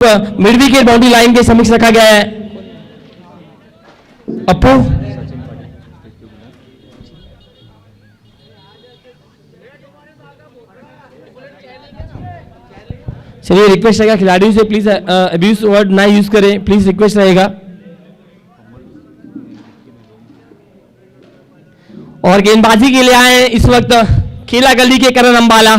Mid wicket boundary line के समीक्ष रखा गया है। अपू चलिए, रिक्वेस्ट रहेगा खिलाड़ियों से प्लीज अब्यूज वर्ड ना यूज करें, प्लीज रिक्वेस्ट रहेगा। और गेंदबाजी के लिए आए इस वक्त खेला गली के करण अंबाला,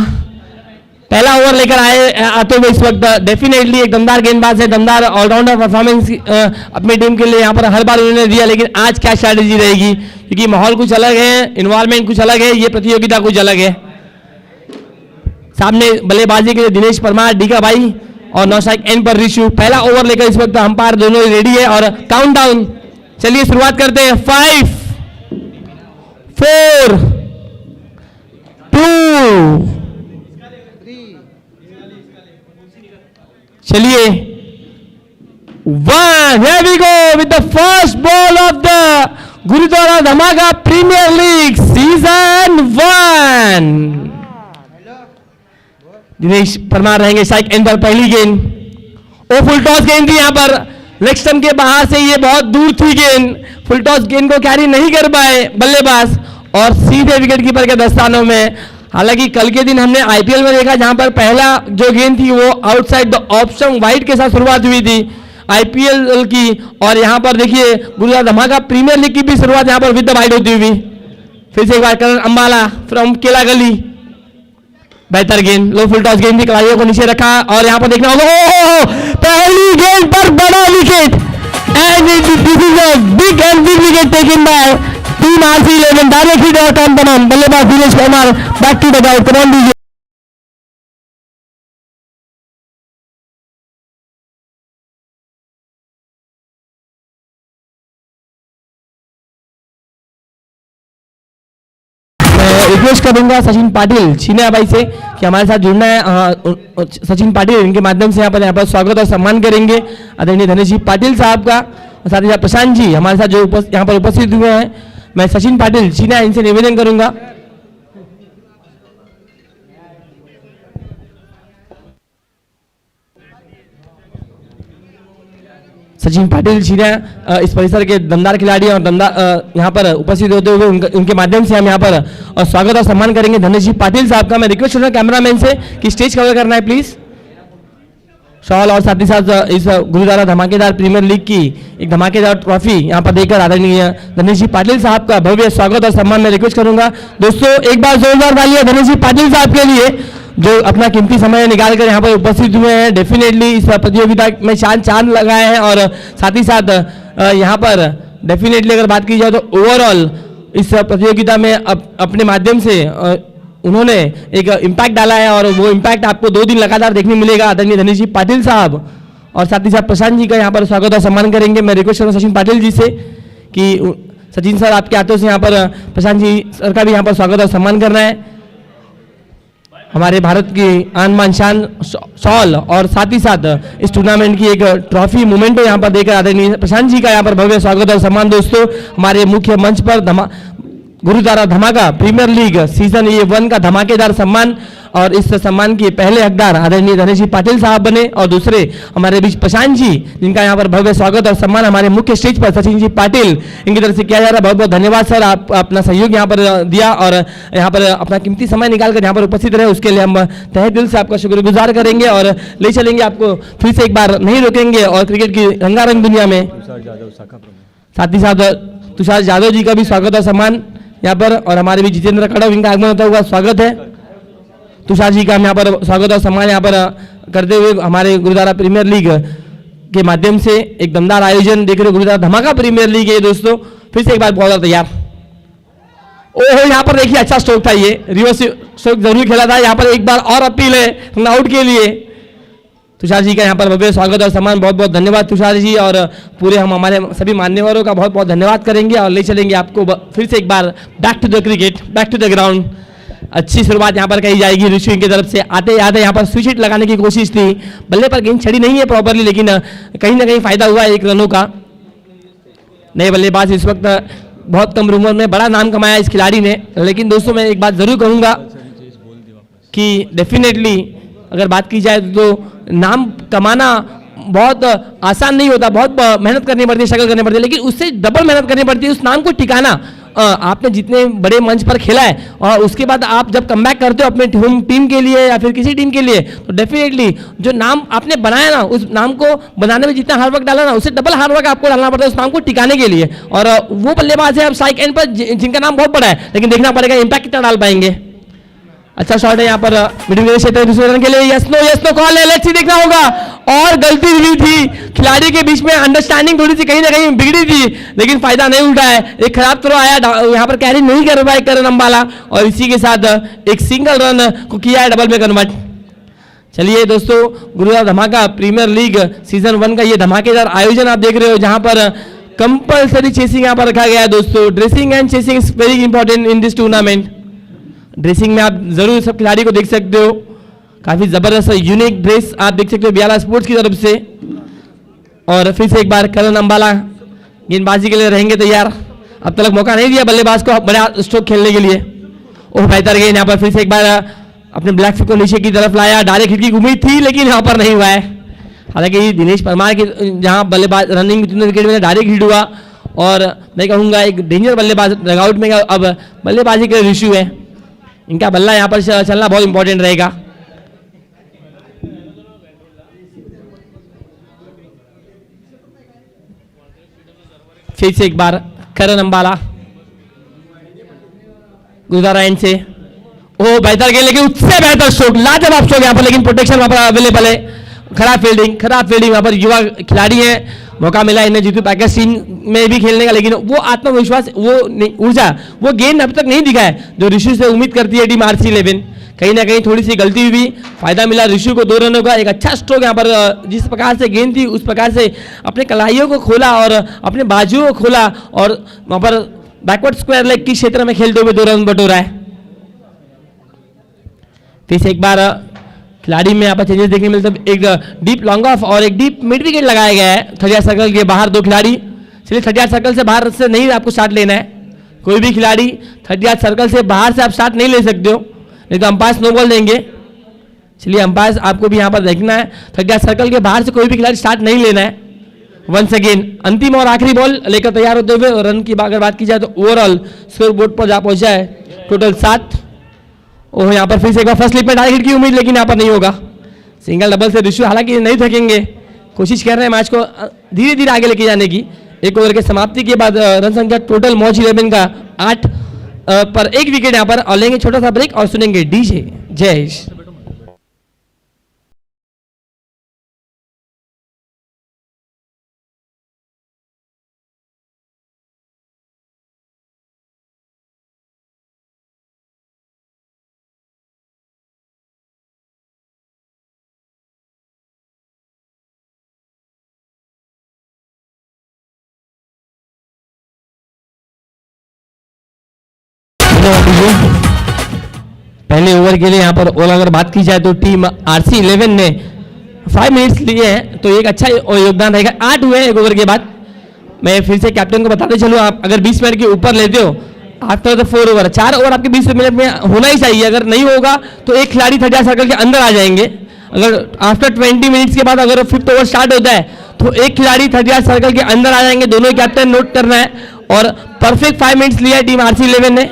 पहला ओवर लेकर आते हुए इस वक्त डेफिनेटली एक दमदार गेंदबाज है, दमदार ऑलराउंडर परफॉर्मेंस अपनी टीम के लिए यहाँ पर हर बार उन्होंने दिया। लेकिन आज क्या स्ट्रैटेजी रहेगी, क्योंकि माहौल कुछ अलग है, इन्वायरमेंट कुछ अलग है, ये प्रतियोगिता कुछ अलग है। सामने बल्लेबाजी के लिए दिनेश परमार, डीका भाई और नौशाद एन पर रिशु। पहला ओवर लेकर इस वक्त अंपायर दोनों रेडी है और काउंटडाउन। चलिए शुरुआत करते हैं। 5 4 2 चलिए 1 here we go with the first ball of the Gurudwara Dhamaka premier league season 1। Dinesh Parmar रहेंगे स्ट्राइक एंड पर। पहली गेंद फुल टॉस गेंद थी, यहाँ पर लेग स्टंप के बाहर से ये बहुत दूर थी गेंद, फुल टॉस गेंद को कैरी नहीं कर पाए बल्लेबाज और सीधे विकेट कीपर के दस्तानों में। हालांकि कल के दिन हमने आईपीएल में देखा जहां पर पहला जो गेंद थी वो आउटसाइड द ऑप्शन वाइड के साथ शुरुआत हुई थी आईपीएल की, और यहां पर देखिए गुरुद्वारा धमाका प्रीमियर लीग की भी शुरुआत यहां पर विद द वाइड होती हुई। फिर से एक बार करण अंबाला फ्रॉम केला गली, बेहतर गेंद, लो फुल टॉस गेंद भी खिलाड़ियों को नीचे रखा और यहां पर देखना होगा पहली गेंद पर बड़ा wicket and this is a big and big wicket taken by team RC11। Direct hit और काम तमाम। बल्लेबाज Dinesh Parmar back to the ground, कमान दीजिए। रिक्वेस्ट करूंगा सचिन पाटिल छीनिया भाई से कि हमारे साथ जुड़ना है। सचिन पाटिल इनके माध्यम से यहाँ पर स्वागत और सम्मान करेंगे आदरणीय धनेश जी पाटिल साहब का, और साथ ही साथ प्रशांत जी हमारे साथ जो यहाँ पर उपस्थित हुए हैं। मैं सचिन पाटिल छीनिया इनसे निवेदन करूंगा। सचिन पाटिल छीनिया इस परिसर के दमदार खिलाड़ी और दमदार यहाँ पर उपस्थित होते हुए उनके माध्यम से हम यहाँ पर स्वागत और सम्मान करेंगे धनेश जी पाटिल साहब का। मैं रिक्वेस्ट करूँगा कैमरामैन से कि स्टेज कवर करना है प्लीज। शॉल और साथ ही साथ इस गुरुद्वारा धमाकेदार प्रीमियर लीग की एक धमाकेदार ट्रॉफी यहाँ पर देकर आदरणीय धनेश जी पाटिल साहब का भव्य स्वागत और सम्मान मैं रिक्वेस्ट करूंगा। दोस्तों एक बार जोरदार तालियां धनेश जी पाटिल साहब के लिए जो अपना कीमती समय निकालकर यहाँ पर उपस्थित हुए हैं। डेफिनेटली इस प्रतियोगिता में चांद लगाए हैं और साथ ही साथ यहाँ पर डेफिनेटली अगर बात की जाए तो ओवरऑल इस प्रतियोगिता में अपने माध्यम से उन्होंने एक इम्पैक्ट डाला है और वो इम्पैक्ट आपको 2 दिन लगातार देखने मिलेगा। आदरणीय धनेश जी पाटिल साहब और साथ ही साथ प्रशांत जी का यहाँ पर स्वागत और सम्मान करेंगे। मैं रिक्वेस्ट करूँ सचिन पाटिल जी से कि सचिन सर आपके हाथों से यहाँ पर प्रशांत जी सर का भी यहाँ पर स्वागत और सम्मान करना है। हमारे भारत की आन बान शान शॉल और साथ ही साथ इस टूर्नामेंट की एक ट्रॉफी मोमेंटो यहाँ पर देकर आदरणीय प्रशांत जी का यहाँ पर भव्य स्वागत और सम्मान। दोस्तों हमारे मुख्य मंच पर gurdwara Dhamaka premier league season 1 का धमाकेदार सम्मान, और इस सम्मान के पहले हकदार आदरणीय धनेश जी पाटिल साहब बने और दूसरे हमारे बीच प्रशांत जी जिनका यहाँ पर भव्य स्वागत और सम्मान हमारे मुख्य स्टेज पर सचिन जी पाटिल इनकी तरफ से किया जा रहा है। बहुत बहुत धन्यवाद सर, आप अपना सहयोग यहाँ पर दिया और यहाँ पर अपना कीमती समय निकालकर यहाँ पर उपस्थित रहे, उसके लिए हम तहे दिल से आपका शुक्रगुजार करेंगे और ले चलेंगे आपको फिर से एक बार नहीं रोकेंगे और क्रिकेट की रंगारंग दुनिया में। साथ ही साथ तुषार यादव जी का भी स्वागत और सम्मान यहाँ पर, और हमारे भी जितेंद्र कड़व इनका आगमन होता हुआ स्वागत है। तुषार जी का हम यहाँ पर स्वागत और सम्मान यहाँ पर करते हुए हमारे गुरुद्वारा प्रीमियर लीग के माध्यम से एक दमदार आयोजन देख रहे गुरुद्वारा धमाका प्रीमियर लीग है। दोस्तों फिर से एक बार बॉलर तैयार, ओहो यहाँ पर देखिए अच्छा स्ट्रोक था, ये रिवर्स स्ट्रोक जरूर खेला था। यहाँ पर एक बार और अपील है रन आउट के लिए। तुषार जी का यहाँ पर भव्य स्वागत और सम्मान, बहुत बहुत धन्यवाद तुषार जी, और पूरे हम हमारे सभी मान्यवरों का बहुत बहुत धन्यवाद करेंगे और ले चलेंगे आपको फिर से एक बार back to the cricket, back to the ground. अच्छी शुरुआत यहाँ पर कही जाएगी ऋषि की तरफ से। आते आते यहाँ पर स्विच हिट लगाने की कोशिश थी, बल्ले पर गेंद चढ़ी नहीं है प्रॉपरली, लेकिन कहीं ना कहीं फायदा हुआ 1 रनों का। नए बल्लेबाज इस वक्त बहुत कम उम्र में बड़ा नाम कमाया इस खिलाड़ी ने। लेकिन दोस्तों मैं एक बात जरूर कहूँगा कि डेफिनेटली अगर बात की जाए तो नाम कमाना बहुत आसान नहीं होता, बहुत मेहनत करनी पड़ती है, स्ट्रगल करनी पड़ती है, लेकिन उससे डबल मेहनत करनी पड़ती है उस नाम को टिकाना। आपने जितने बड़े मंच पर खेला है और उसके बाद आप जब कमबैक करते हो अपने होम टीम के लिए या फिर किसी टीम के लिए, तो डेफिनेटली जो नाम आपने बनाया ना, उस नाम को बनाने में जितना हार्डवर्क डाला ना, उससे डबल हार्डवर्क आपको डालना पड़ता है उस नाम को टिकाने के लिए। और वो बल्लेबाज है अब स्ट्राइक एंड पर जिनका नाम बहुत बड़ा है, लेकिन देखना पड़ेगा इम्पैक्ट कितना डाल पाएंगे। अच्छा शॉट है यहाँ पर मिडिल क्षेत्र दूसरे रन के लिए, यस नो कॉल है, लेट्स सी, देखना होगा। और गलती हुई थी, खिलाड़ी के बीच में अंडरस्टैंडिंग थोड़ी सी कहीं ना कहीं बिगड़ी थी, लेकिन फायदा नहीं उठा है। एक खराब थ्रो आया, यहाँ पर कैरी नहीं कर पाए करण अंबाला, और इसी के साथ एक सिंगल रन को किया है डबल में कन्वर्ट। चलिए दोस्तों, gurdwara Dhamaka premier league season 1 का ये धमाकेदार आयोजन आप देख रहे हो, जहां पर कंपल्सरी चेसिंग यहाँ पर रखा गया है दोस्तों। Dressing and chasing is very important in this tournament. Dressing में आप जरूर सब खिलाड़ी को देख सकते हो, काफी जबरदस्त यूनिक ड्रेस आप देख सकते हो बियाला स्पोर्ट्स की तरफ से। और फिर से एक बार करण अंबाला गेंदबाजी के लिए रहेंगे तैयार। अब तक मौका नहीं दिया बल्लेबाज को बड़ा स्ट्रोक खेलने के लिए। ओह बेहतर गेंद, यहाँ पर फिर से एक बार अपने ब्लैक फुट को नीचे की तरफ लाया, डायरेक्ट हिट की उम्मीद थी लेकिन यहाँ पर नहीं हुआ है। हालांकि दिनेश परमार की जहाँ बल्लेबाज रनिंग विकेट में डायरेक्ट हिट हुआ, और मैं कहूँगा एक डेंजर बल्लेबाज रनआउट में अब बल्लेबाजी के इशू है, इनका बल्ला यहाँ पर चलना बहुत इंपॉर्टेंट रहेगा। फिर से एक बार करण अंबाला गुरुद्वारा एंड से, ओ बेहतर गेंद, लेकिन उससे बेहतर स्ट्रोक, लाजवाब स्ट्रोक यहाँ पर, लेकिन प्रोटेक्शन वहां पर अवेलेबल है। खराब फील्डिंग वहां पर, युवा खिलाड़ी है, मौका मिला इन्हें जीतू पैकेज टीम में भी खेलने का, लेकिन वो आत्मविश्वास, वो ऊर्जा, वो गेंद अभी तक नहीं दिखा है जो ऋषि से उम्मीद करती है टीम RC11। कहीं ना कहीं थोड़ी सी गलती हुई, फायदा मिला ऋषि को 2 रनों का। एक अच्छा स्ट्रोक यहाँ पर, जिस प्रकार से गेंद थी उस प्रकार से अपने कलाइयों को खोला और अपने बाजुओं को खोला, और वहां पर बैकवर्ड स्क्वायर लेग की क्षेत्र में खेलते हुए 2 रन बटोरा है। फिर से एक बार खिलाड़ी में यहाँ पर चेंजेस देखने मिलते हैं, एक डीप लॉन्ग ऑफ और एक डीप मिड विकेट लगाया गया है 30 सर्कल के बाहर 2 खिलाड़ी। चलिए 30 सर्कल से बाहर से नहीं आपको स्टार्ट लेना है, कोई भी खिलाड़ी 30 सर्कल से बाहर से आप स्टार्ट नहीं ले सकते हो, नहीं तो अंपायर नो बॉल देंगे। चलिए अंपायर आपको भी यहाँ पर देखना है, 30 सर्कल के बाहर से कोई भी खिलाड़ी स्टार्ट नहीं लेना है। वंस अगेन अंतिम और आखिरी बॉल लेकर तैयार होते हुए, रन की अगर बात की जाए तो ओवरऑल स्कोर बोर्ड पर जा पहुंचा है टोटल 7। ओह यहाँ पर फिर से एक बार फर्स्ट स्लिप में डायरेक्ट हिट की उम्मीद, लेकिन यहाँ पर नहीं होगा। सिंगल डबल से ऋषि हालांकि नहीं थकेंगे, कोशिश कर रहे हैं मैच को धीरे धीरे आगे लेके जाने की। एक ओवर के समाप्ति के बाद रन संख्या टोटल मौज 11 का 8 पर 1 विकेट यहाँ पर, और लेंगे छोटा सा ब्रेक और सुनेंगे डीजे जयेश। पहले ओवर के लिए यहाँ पर और अगर बात की जाए तो टीम RC11 ने 5 मिनट्स लिए हैं, तो एक अच्छा योगदान रहेगा। 8 हुए एक ओवर के बाद। मैं फिर से कैप्टन को बताते चलूँ, आप अगर 20 मिनट के ऊपर लेते हो आफ्टर द 4 ओवर, 4 ओवर आपके 20 मिनट में होना ही चाहिए। अगर नहीं होगा तो एक खिलाड़ी 30 सर्कल के अंदर आ जाएंगे। अगर आफ्टर 20 मिनट्स के बाद अगर 5th ओवर स्टार्ट होता है तो एक खिलाड़ी 30 सर्कल के अंदर आ जाएंगे। दोनों कैप्टन नोट करना है, और परफेक्ट 5 मिनट्स लिया है टीम RC11 ने।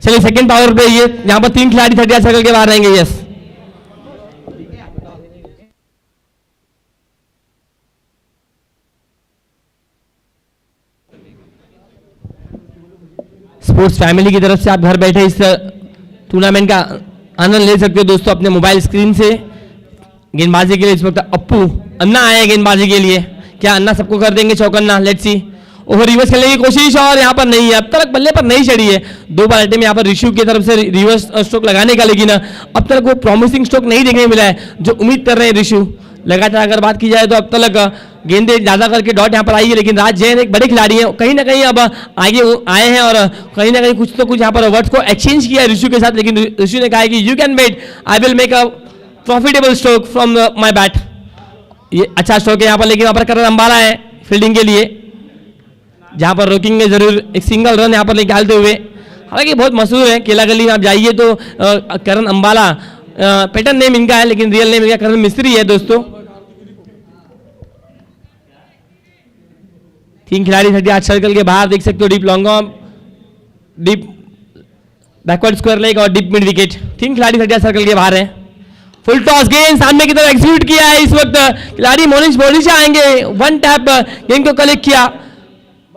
चलिए सेकंड पावर पे ये यहाँ पर 3 खिलाड़ी 30 सर्कल के बाहर रहेंगे। यस स्पोर्ट्स फैमिली की तरफ से आप घर बैठे इस टूर्नामेंट का आनंद ले सकते हो दोस्तों अपने मोबाइल स्क्रीन से। गेंदबाजी के लिए इस वक्त अप्पू अन्ना आए गेंदबाजी के लिए, क्या अन्ना सबको कर देंगे चौकन्ना? Let's see. ओवर रिवर्स खेलने की कोशिश, और यहाँ पर नहीं है, अब तक बल्ले पर नहीं चढ़ी है। 2 बार अटेम्प्ट यहाँ पर ऋषि की तरफ से रिवर्स स्ट्रोक लगाने का, लेकिन अब तक वो प्रॉमिसिंग स्ट्रोक नहीं देखने मिला है जो उम्मीद कर रहे हैं ऋषि। लगातार अगर बात की जाए तो अब तक गेंदे ज्यादा करके डॉट यहाँ पर आई है, लेकिन राज जैन एक बड़े खिलाड़ी हैं, कहीं ना कहीं अब आगे आए हैं, और कहीं ना कहीं कुछ तो कुछ यहाँ पर वर्ड्स को एक्सचेंज किया है ऋषि के साथ। लेकिन ऋषि ने कहा है कि you can wait, I will make a profitable stroke from my bat. ये अच्छा स्ट्रोक है यहाँ पर, लेकिन यहाँ पर करण अंबाला है फील्डिंग के लिए, जहां पर रोकेंगे जरूर। एक सिंगल रन यहाँ पर निकालते हुए, हालांकि बहुत मशहूर है केला गली में आप जाइए तो करण अंबाला पैटर्न नेम इनका है, लेकिन रियल नेम इनका करण मिस्त्री है दोस्तों। तीन खिलाड़ी 38 सर्कल के बाहर, देख सकते हो deep long on, deep backward square leg और डीप मिड विकेट। तीन खिलाड़ी 38 सर्कल के बाहर है। फुल टॉस गेंद सामने की तरफ एग्जीक्यूट किया है। इस वक्त खिलाड़ी मोनिश बोली से आएंगे, वन टैप गेंद को कलेक्ट किया।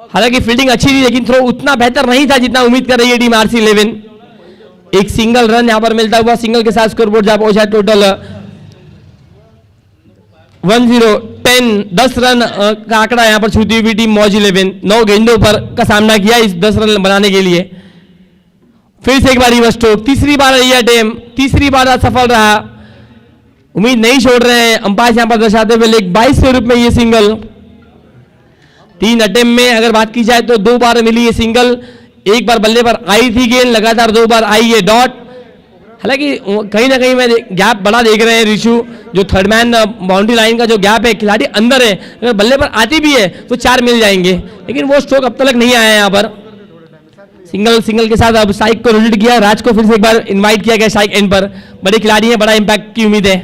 हालांकि फील्डिंग अच्छी थी लेकिन थ्रो उतना बेहतर नहीं था जितना उम्मीद कर रही है टीम RC 11। एक सिंगल रन यहां पर मिलता हुआ, सिंगल के साथ स्कोरबोर्ड जा पहुंचा टोटल 10 रन का आंकड़ा यहां पर छूती हुई टीम मौज 11 9 गेंदों पर का सामना किया इस 10 रन बनाने के लिए। फिर से एक बार रिवर्स स्ट्रोक, तीसरी बार यह अटेम्प्ट, तीसरी बार सफल रहा। उम्मीद नहीं छोड़ रहे हैं अंपायर यहां पर दर्शाते हुए, लेग 22 के रूप में ये सिंगल। 3 अटेम्प्ट में अगर बात की जाए तो 2 बार मिली ये सिंगल, एक बार बल्ले पर आई थी गेंद, लगातार 2 बार आई ये डॉट। हालांकि कहीं ना कहीं में गैप बड़ा देख रहे हैं ऋषु, जो थर्ड मैन बाउंड्री लाइन का जो गैप है, खिलाड़ी अंदर है, अगर बल्ले पर आती भी है तो 4 मिल जाएंगे, लेकिन वो स्ट्रोक अब तक नहीं आया यहाँ पर। सिंगल के साथ अब स्ट्राइक को रोटेट किया, राज को फिर से एक बार इन्वाइट किया गया स्ट्राइक एंड पर। बड़े खिलाड़ी हैं, बड़ा इंपैक्ट की उम्मीद है।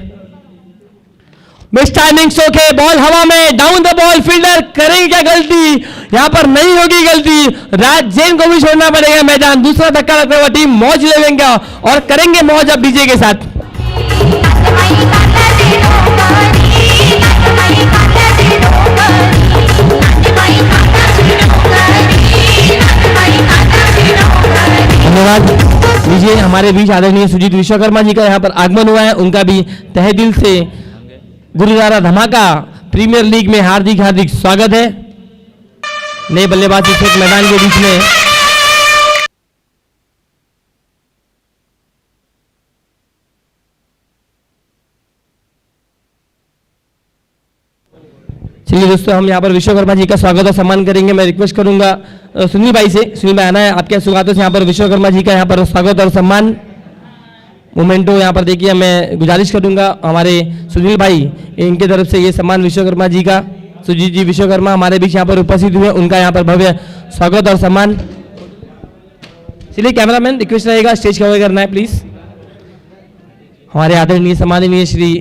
मिस टाइमिंग स्ट्रोक है, बॉल हवा में, डाउन द बॉल, फील्डर करेंगे क्या गलती? यहां पर नहीं होगी गलती, राज जैन को भी छोड़ना पड़ेगा मैदान। दूसरा धक्का लगता हुआ टीम मौज 11 का, और करेंगे मौज अब डीजे के साथ। धन्यवाद लीजिए, हमारे बीच आदरणीय सुजीत विश्वकर्मा जी का यहाँ पर आगमन हुआ है, उनका भी तहे दिल से गुरुद्वारा धमाका प्रीमियर लीग में हार्दिक हार्दिक स्वागत है। नए बल्लेबाज इस वक्त मैदान के बीच में। चलिए दोस्तों, हम यहाँ पर विश्वकर्मा जी का स्वागत और सम्मान करेंगे। मैं रिक्वेस्ट करूंगा सुनील भाई से, सुनील भाई आना है, आपके स्वागत से यहाँ पर विश्वकर्मा जी का यहाँ पर स्वागत और सम्मान मोमेंटो यहाँ पर देखिए। मैं गुजारिश करूंगा हमारे सुनील भाई, इनके तरफ से ये सम्मान विश्वकर्मा जी का, सुजीत जी विश्वकर्मा हमारे बीच यहाँ पर उपस्थित हुए, उनका यहाँ पर भव्य स्वागत और सम्मान। चलिए कैमरामैन रिक्वेस्ट रहेगा स्टेज कवर करना है प्लीज। हमारे आदरणीय सम्माननीय श्री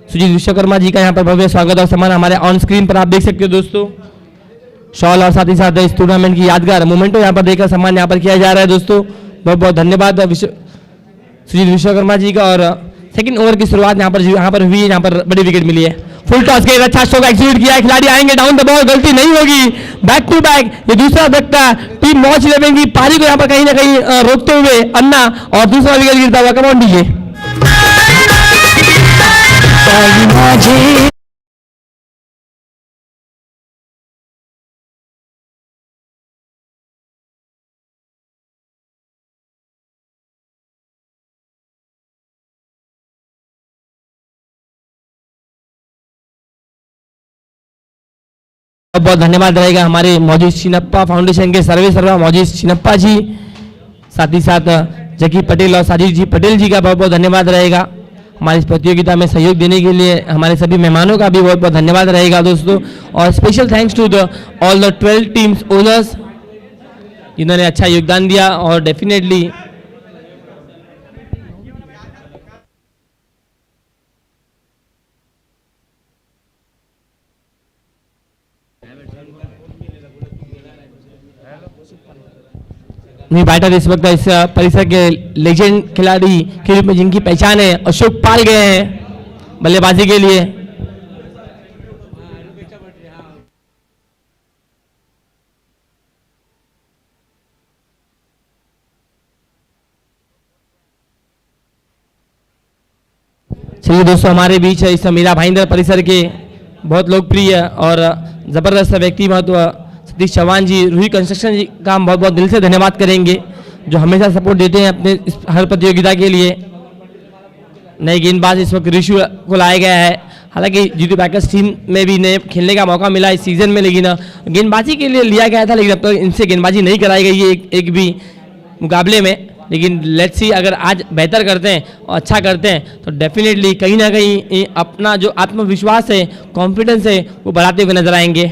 सुजीत विश्वकर्मा जी का यहाँ पर भव्य स्वागत और सम्मान हमारे ऑन स्क्रीन पर आप देख सकते हो दोस्तों। शॉल और साथ ही साथ इस टूर्नामेंट की यादगार मोमेंटो यहाँ पर देखकर सम्मान यहाँ पर किया जा रहा है दोस्तों। बहुत बहुत धन्यवाद सुजीत विश्वकर्मा जी का। और सेकंड ओवर की शुरुआत यहाँ पर हुई है, यहाँ पर बड़ी विकेट मिली है। फुल टॉस के अच्छा स्ट्रोक एग्जीक्यूट किया है, खिलाड़ी आएंगे डाउन द बॉल, गलती नहीं होगी, बैक टू बैक ये दूसरा धक्का टीम मौज 11 की पारी को यहाँ पर कहीं ना कहीं रोकते हुए अन्ना, और दूसरा विकेट गिरता हुआ। Come on DJ. बहुत धन्यवाद रहेगा हमारे मौजूद चिनप्पा फाउंडेशन के सर्वे सर्वा मौजूद चिनप्पा जी, साथ ही साथ जकी पटेल और साजिद जी पटेल जी का बहुत बहुत धन्यवाद रहेगा। हमारी इस प्रतियोगिता में सहयोग देने के लिए हमारे सभी मेहमानों का भी बहुत बहुत धन्यवाद रहेगा दोस्तों। और special thanks to all the 12 teams owners, जिन्होंने अच्छा योगदान दिया। और डेफिनेटली बैटर इस वक्त इस परिसर के लेजेंड खिलाड़ी के रूप में जिनकी पहचान है, अशोक पाल गए हैं बल्लेबाजी के लिए। चलिए दोस्तों, हमारे बीच इस मीरा भाईंदर परिसर के बहुत लोकप्रिय और जबरदस्त व्यक्ति महत्व सतीश चौहान जी, रूही कंस्ट्रक्शन जी का हम बहुत बहुत दिल से धन्यवाद करेंगे, जो हमेशा सपोर्ट देते हैं अपने इस हर प्रतियोगिता के लिए। नए गेंदबाज इस वक्त ऋषु को लाया गया है, हालांकि जीतू पैकर्स टीम में भी नए खेलने का मौका मिला इस सीजन में, लेकिन गेंदबाजी के लिए लिया गया था, लेकिन अब तक इनसे गेंदबाजी नहीं कराई गई है एक भी मुकाबले में। लेकिन लेट्स सी, अगर आज बेहतर करते हैं और अच्छा करते हैं तो डेफिनेटली कहीं ना कहीं अपना जो आत्मविश्वास है, कॉन्फिडेंस है, वो बढ़ाते हुए नजर आएंगे।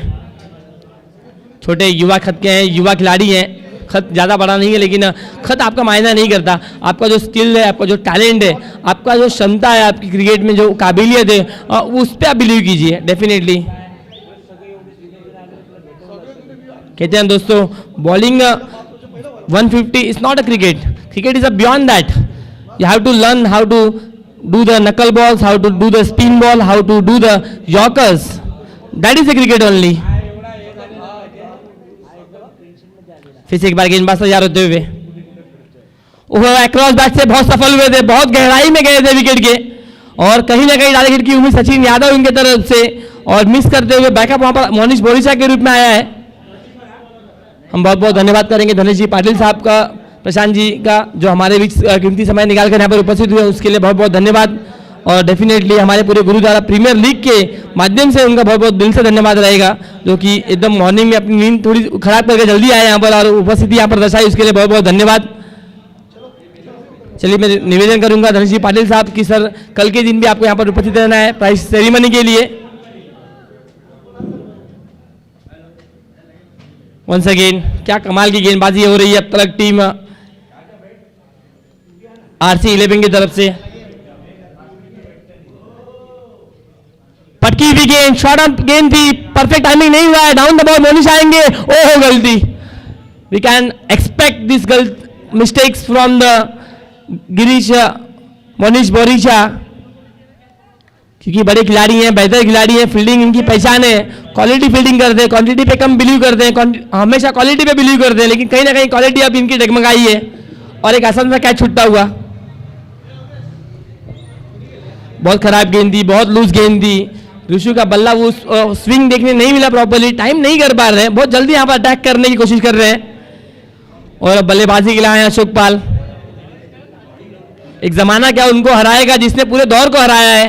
छोटे युवा खत के हैं, युवा खिलाड़ी हैं, खत ज़्यादा बड़ा नहीं है, लेकिन खत आपका मायना नहीं करता। आपका जो स्किल है, आपका जो टैलेंट है, आपका जो क्षमता है, आपकी क्रिकेट में जो काबिलियत है, उस पर आप बिलीव कीजिए डेफिनेटली। कहते हैं दोस्तों bowling 150 is not a cricket, cricket is a beyond that. You have to learn how to do the knuckle balls, how to do the spin ball, how to do the yorkers. That is a cricket only. फिर से एक बार गेंदबाज तैयार होते हुए, across bat से बहुत सफल हुए थे, बहुत गहराई में गए थे विकेट के, और कहीं ना कहीं डाले हिट की उम्मीद सचिन यादव उनके तरफ से, और मिस करते हुए बैकअप वहां पर मोनिश बोरीचा के रूप में आया है. हम बहुत बहुत धन्यवाद करेंगे धनेश जी पाटिल साहब का, प्रशांत जी का, जो हमारे बीच कीमती समय निकालकर यहाँ पर उपस्थित हुए, उसके लिए बहुत बहुत धन्यवाद. और डेफिनेटली हमारे पूरे गुरुद्वारा प्रीमियर लीग के माध्यम से उनका बहुत बहुत दिल से धन्यवाद रहेगा, जो कि एकदम मॉर्निंग में अपनी नींद थोड़ी खराब करके जल्दी आए यहाँ पर और उपस्थिति यहाँ पर दर्शाई, उसके लिए बहुत बहुत धन्यवाद. चलिए मैं निवेदन करूंगा धनेश जी पाटिल साहब की सर कल के दिन भी आपको यहाँ पर उपस्थित रहना है प्राइज सेरेमनी के लिए. वंस अगेन क्या कमाल की गेंदबाजी हो रही है अब तक टीम RC11 की तरफ से. पटकी हुई गेंद, शॉर्ट ऑन गेंद थी, परफेक्ट टाइमिंग नहीं हुआ है, डाउन द बॉल मोनिश आएंगे, ओहो गलती. We can expect this mistakes from the Girish Monish Boricha, क्योंकि बड़े खिलाड़ी हैं, बेहतर खिलाड़ी हैं, फील्डिंग इनकी पहचान है, क्वालिटी फील्डिंग करते हैं, क्वांटिटी पे कम बिलीव करते हैं, हमेशा क्वालिटी पे बिलीव करते हैं, लेकिन कहीं ना कहीं क्वालिटी अब इनकी डगमगाई है. और एक आसान सा कैच छूटता हुआ, बहुत खराब गेंद थी, बहुत लूज गेंद थी. ऋषु का बल्ला वो स्विंग देखने नहीं मिला प्रॉपर्ली, टाइम नहीं कर पा रहे हैं, बहुत जल्दी यहाँ पर अटैक करने की कोशिश कर रहे हैं. और बल्लेबाजी के लिए आए अशोक पाल. एक जमाना क्या उनको हराएगा जिसने पूरे दौर को हराया है.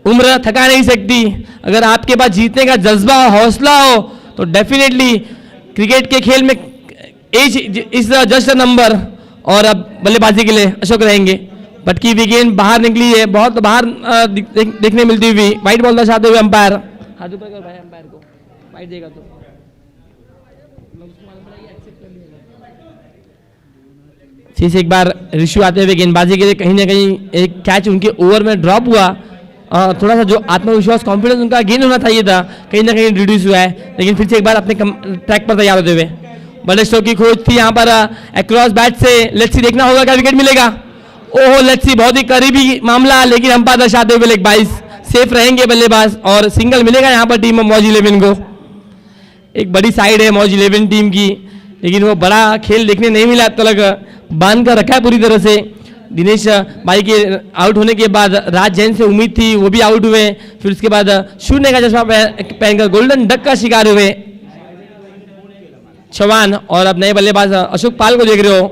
उम्र थका नहीं सकती. अगर आपके पास जीतने का जज्बा हो, हौसला हो, तो डेफिनेटली क्रिकेट के खेल में age is just a number. और अब बल्लेबाजी के लिए अशोक रहेंगे. भटकी हुई गेंद बाहर निकली है, बहुत बाहर देखने मिलती हुई. वाइट बॉल दर्शाते हुए अंपायर हाथ ऊपर कर भाई, अंपायर को वाइट देगा तो फिर से एक बार ऋषु आते हुए गेंदबाजी के लिए. कहीं ना कहीं एक कैच उनके ओवर में ड्रॉप हुआ, थोड़ा सा जो आत्मविश्वास कॉन्फिडेंस उनका गेन होना चाहिए था, कहीं ना कहीं रिड्यूस हुआ है. लेकिन फिर से एक बार अपने ट्रैक पर तैयार होते हुए, बड़े स्ट्रोक की खोज थी यहाँ पर अक्रॉस बैट से. लेट्स सी देखना होगा क्या विकेट मिलेगा. ओहो लेट्स सी, बहुत ही करीबी मामला, लेकिन अंपायर दर्शाते हुए लेग बाइस, सेफ रहेंगे बल्लेबाज और सिंगल मिलेगा यहाँ पर टीम मौज 11 को. एक बड़ी साइड है मौज 11 टीम की, लेकिन वो बड़ा खेल देखने नहीं मिला. अब तक बांध कर रखा है पूरी तरह से. दिनेश भाई के आउट होने के बाद राज जैन से उम्मीद थी, वो भी आउट हुए. फिर उसके बाद शून्य का चश्मा पहनकर गोल्डन डक का शिकार हुए चौहान. और अब नए बल्लेबाज अशोक पाल को देख रहे हो.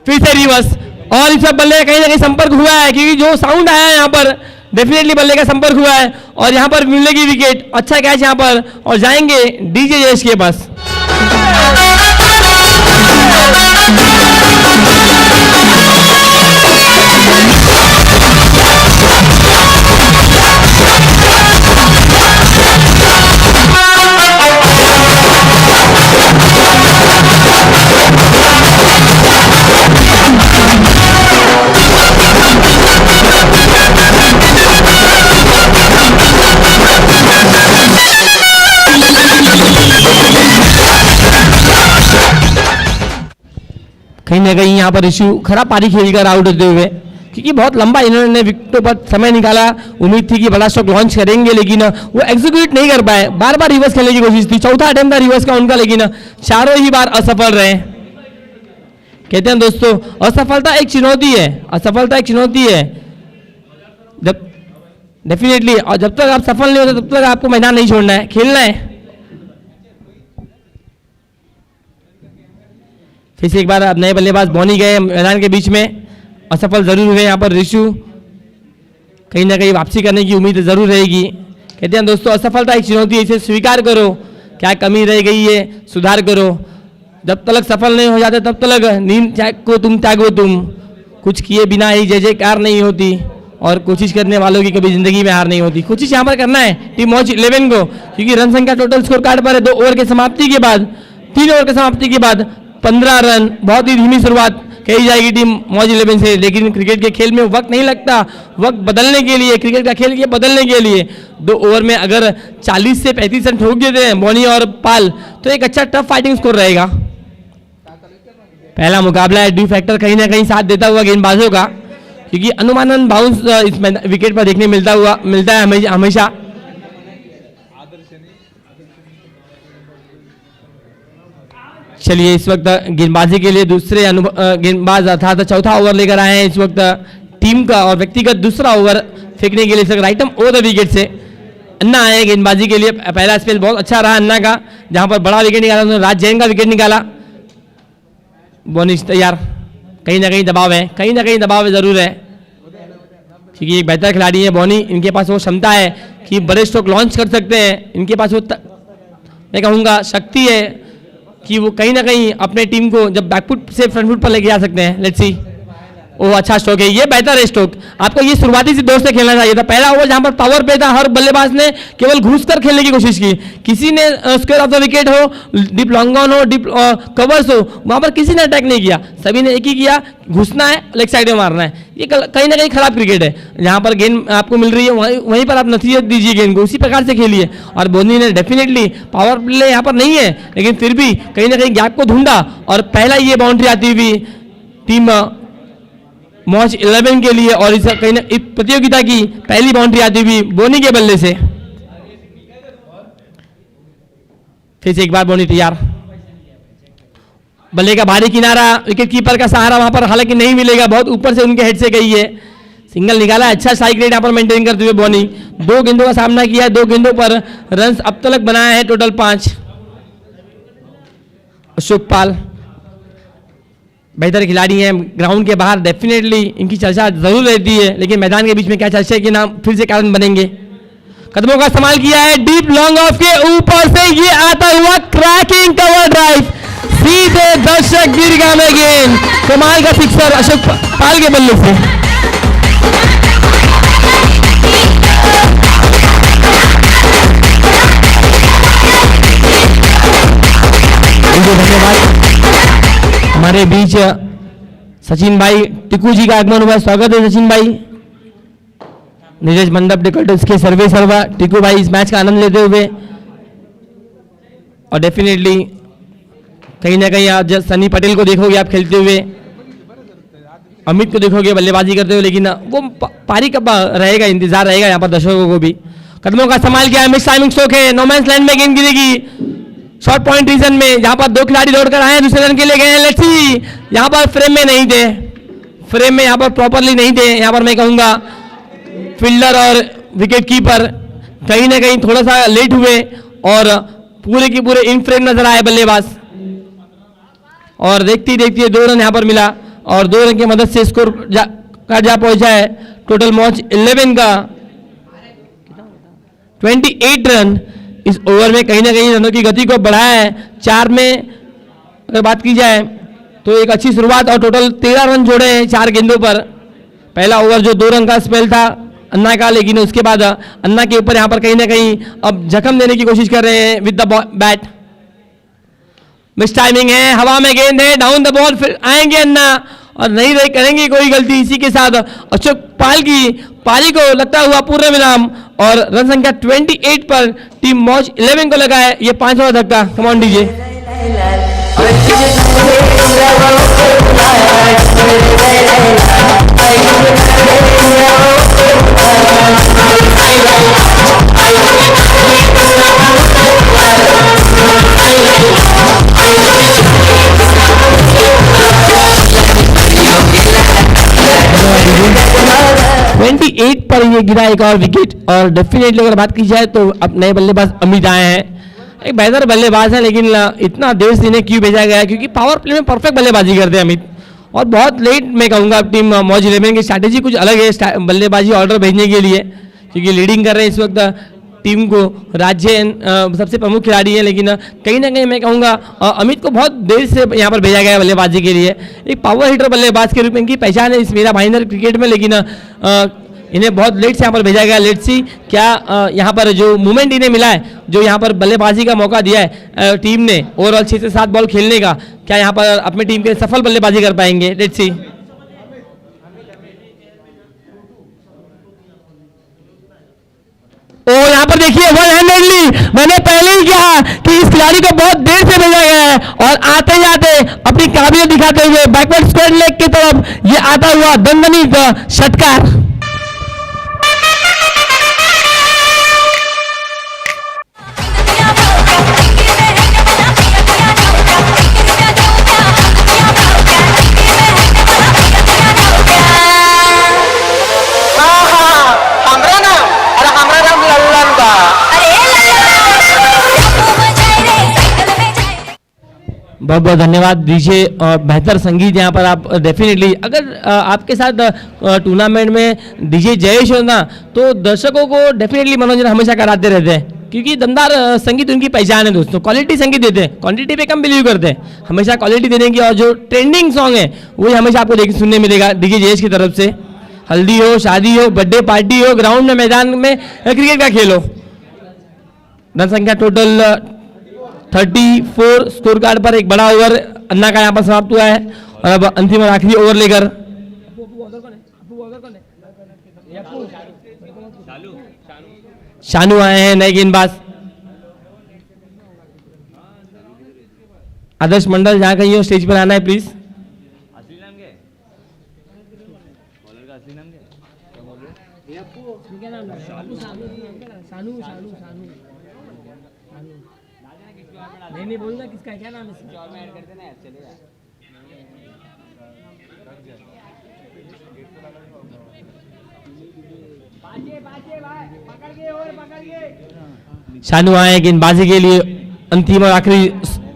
फिर से रिवर्स, और इस बल्ले का कहीं ना कहीं संपर्क हुआ है, क्योंकि जो साउंड आया है यहाँ पर डेफिनेटली बल्ले का संपर्क हुआ है, और यहाँ पर मिलेगी विकेट. अच्छा कैच यहाँ पर, और जाएंगे डीजे जयेश के पास. कहीं ना कहीं यहाँ पर ऋषु खराब पारी खेलकर आउट होते हुए, क्योंकि बहुत लंबा इन्होंने विकेटों पर समय निकाला. उम्मीद थी कि बड़ा स्ट्रोक लॉन्च करेंगे, लेकिन वो एग्जीक्यूट नहीं कर पाए. बार बार रिवर्स खेलने की कोशिश थी, चौथा अटेम्प्ट था रिवर्स का उनका, लेकिन चारों ही बार असफल रहे. कहते हैं दोस्तों असफलता एक चुनौती है, असफलता एक चुनौती है. जब डेफिनेटली, और जब तक आप सफल नहीं होते तब तक आपको मैदान नहीं छोड़ना है, खेलना है. फिर से एक बार अब नए बल्लेबाज बॉनी गए मैदान के बीच में, असफल जरूर हुए यहाँ पर ऋषु. कहीं ना कहीं वापसी करने की उम्मीद जरूर रहेगी. कहते हैं दोस्तों असफलता एक चुनौती है, इसे स्वीकार करो. क्या कमी रह गई है सुधार करो. जब तक सफल नहीं हो जाते तब तक नींद को तुम त्यागो. तुम कुछ किए बिना ही जय जयकार नहीं होती, और कोशिश करने वालों की कभी जिंदगी में हार नहीं होती. कोशिश यहाँ पर करना है टीम मौज 11 को, क्योंकि रन संख्या टोटल स्कोर कार्ड पर है 2 ओवर के समाप्ति के बाद, 3 ओवर के समाप्ति के बाद 15 रन. बहुत ही धीमी शुरुआत कही जाएगी टीम मौज 11 से, लेकिन क्रिकेट के खेल में वक्त नहीं लगता, वक्त बदलने के लिए, क्रिकेट का खेल ये बदलने के लिए 2 ओवर में अगर 40 से 35 रन ठोक देते हैं बॉनी और पाल तो एक अच्छा टफ फाइटिंग स्कोर रहेगा। पहला मुकाबला है, ड्यू फैक्टर कहीं ना कहीं साथ देता हुआ गेंदबाजों का, क्योंकि अनुमानन बाउंस इस विकेट पर देखने मिलता है हमेशा। चलिए इस वक्त गेंदबाजी के लिए दूसरे गेंदबाज अर्थात चौथा ओवर लेकर आए हैं इस वक्त टीम का, और व्यक्तिगत दूसरा ओवर फेंकने के लिए इस वक्त राइट ओवर द विकेट से अन्ना आए गेंदबाजी के लिए। पहला स्पेल बहुत अच्छा रहा अन्ना का, जहां पर बड़ा विकेट निकाला उन्होंने, राज जैन का विकेट निकाला। बोनिश तैयार, कहीं ना कहीं दबाव है, कहीं ना कहीं दबाव जरूर है, क्योंकि एक बेहतर खिलाड़ी है बॉनी, इनके पास वो क्षमता है कि बड़े स्ट्रोक लॉन्च कर सकते हैं, इनके पास वो मैं कहूँगा शक्ति है कि वो कहीं ना कहीं अपने टीम को जब बैकफुट से फ्रंट फुट पर लेके जा सकते हैं। लेट्स सी, वो अच्छा स्ट्रोक है, ये बेहतर है स्ट्रोक। आपको ये शुरुआती से दौर से खेलना चाहिए था। पहला ओवर जहां पर पावर पे था, हर बल्लेबाज ने केवल घुसकर खेलने की कोशिश की, किसी ने स्क्वायर ऑफ द विकेट हो, डीप लॉन्ग ऑन हो, डीप कवर्स हो, वहां पर किसी ने अटैक नहीं किया, सभी ने एक ही किया, घुसना है, लेग साइड में मारना है। ये कहीं ना कहीं खराब क्रिकेट है। जहां पर गेंद आपको मिल रही है वहीं पर आप नसीहत दीजिए गेंद को, उसी प्रकार से खेलिए। और बोनी ने डेफिनेटली पावर प्ले यहाँ पर नहीं है, लेकिन फिर भी कहीं ना कहीं गैप को ढूंढा और पहला ये बाउंड्री आती हुई टीम मौज 11 के लिए, और इस कहीं इस प्रतियोगिता की पहली बाउंड्री आती हुई बोनी के बल्ले से। फिर से एक बार बोनी तैयार, बल्ले का भारी किनारा, विकेट कीपर का सहारा वहां पर हालांकि नहीं मिलेगा, बहुत ऊपर से उनके हेड से गई है, सिंगल निकाला। अच्छा स्ट्राइक रेट यहाँ पर मेंटेन करते हुए बोनी 2 गेंदों का सामना किया है, 2 गेंदों पर रन अब तक बनाया है टोटल 5। अशोक पाल बेहतर खिलाड़ी हैं, ग्राउंड के बाहर डेफिनेटली इनकी चर्चा जरूर रहती है, लेकिन मैदान के बीच में क्या चर्चा के नाम फिर से कारण बनेंगे। कदमों का इस्तेमाल किया है, डीप लॉन्ग ऑफ के ऊपर से ये आता हुआ क्रैकिंग कवर ड्राइव, सीधे दर्शक दीर्घा में गेंद, कमाल का सिक्सर अशोक पाल के बल्ले से। धन्यवाद। हमारे बीच सचिन भाई टिकू जी का आगमन हुआ, स्वागत है सचिन भाई। नीरज मंडप टिकट के सर्वे सर्वा टिकू भाई इस मैच का आनंद लेते हुए, और डेफिनेटली कहीं ना कहीं आज सनी पटेल को देखोगे आप खेलते हुए, अमित को देखोगे बल्लेबाजी करते हुए, लेकिन वो पारी कब रहेगा, इंतजार रहेगा यहाँ पर दर्शकों को भी। कदमों का इस्तेमाल किया है, मिस टाइमिंग स्ट्रोक है, नो मैंस लैंड में गेंद गिरेगी शॉर्ट पॉइंट रीजन में, जहां पर 2 खिलाड़ी दौड़कर आए हैं, दूसरे रन के लिए गए हैं। लेट्स सी, यहां पर फ्रेम में नहीं थे, फ्रेम में यहां पर प्रॉपरली नहीं थे, यहां पर मैं कहूंगा फील्डर और विकेट कीपर कहीं ना कहीं थोड़ा सा लेट हुए और पूरे के पूरे इन फ्रेम नजर आए बल्लेबाज, और देखते देखते 2 रन यहां पर मिला, और 2 रन की मदद से स्कोर जा पहुंचा है टोटल मौज 11 का 28 रन। इस ओवर में कहीं ना कहीं रनों की गति को बढ़ाया है। 4 में अगर बात की जाए तो एक अच्छी शुरुआत, और टोटल 13 रन जोड़े हैं 4 गेंदों पर। पहला ओवर जो 2 रन का स्पेल था अन्ना का, लेकिन उसके बाद अन्ना के ऊपर यहाँ पर कहीं ना कहीं अब जख्म देने की कोशिश कर रहे हैं with the bat. Miss timing है, हवा में गेंद है, डाउन द बॉल, फिर आएंगे अन्ना और नहीं रहे करेंगे कोई गलती। इसी के साथ अशोक पाल की पारी को लगता हुआ पूर्ण विराम, और रन संख्या 28 पर टीम मौज 11 को लगा है ये 5वां धक्का। Come on DJ. पर ये गिरा एक और विकेट, और डेफिनेटली अगर बात की जाए तो अब नए बल्लेबाज अमित आए हैं, एक बेहतर बल्लेबाज है, लेकिन इतना देर से इन्हें क्यों भेजा गया है, क्योंकि पावर प्ले में परफेक्ट बल्लेबाजी करते हैं अमित, और बहुत लेट मैं कहूँगा टीम मौज 11 की स्ट्रैटेजी कुछ अलग है बल्लेबाजी ऑर्डर भेजने के लिए, क्योंकि लीडिंग कर रहे हैं इस वक्त टीम को राज्य सबसे प्रमुख खिलाड़ी है, लेकिन कहीं ना कहीं मैं कहूँगा अमित को बहुत देर से यहाँ पर भेजा गया है बल्लेबाजी के लिए। एक पावर हिटर बल्लेबाज के रूप में इनकी पहचान है इस मेरा भाईंदर क्रिकेट में, लेकिन इन्हें बहुत लेट से यहाँ पर भेजा गया। लेट सी क्या यहाँ पर जो मूवमेंट इन्हें मिला है, जो यहाँ पर बल्लेबाजी का मौका दिया है टीम ने ओवरऑल 6 से 7 बॉल खेलने का, क्या यहाँ पर अपनी टीम के सफल बल्लेबाजी कर पाएंगे? Let's see. और यहाँ पर देखिए 100ली, मैंने पहले ही कहा कि इस खिलाड़ी को बहुत देर से भेजा गया है और आते जाते अपनी काबिलियत दिखाते हुए बैकवर्ड स्क्वायर लेग की तरफ ये आता हुआ दंदनी षटकार। बहुत बहुत धन्यवाद दीजिए। और बेहतर संगीत यहाँ पर आप डेफिनेटली, अगर आपके साथ टूर्नामेंट में डीजे जयेश हो ना, तो दर्शकों को डेफिनेटली मनोरंजन हमेशा कराते रहते हैं, क्योंकि दमदार संगीत उनकी पहचान है दोस्तों। क्वालिटी संगीत देते हैं, क्वांटिटी पे कम बिलीव करते हैं, हमेशा क्वालिटी देने की। और जो ट्रेंडिंग सॉन्ग है वही हमेशा आपको देखने सुनने मिलेगा डीजे जयेश की तरफ से। हल्दी हो, शादी हो, बर्थडे पार्टी हो, ग्राउंड में, मैदान में, क्रिकेट का खेल हो। रन संख्या टोटल 34 स्कोर कार्ड पर एक बड़ा ओवर अन्ना का यहाँ पर समाप्त हुआ है। और अब अंतिम और आखिरी ओवर लेकर शानू आए हैं, नए गेंदबाज। आदर्श मंडल जहाँ कहीं हो स्टेज पर आना है प्लीज। नहीं बोलना किसका क्या नाम है, और में ऐड कर देना चलेगा। शानू आए गेंदबाजी के लिए अंतिम और आखिरी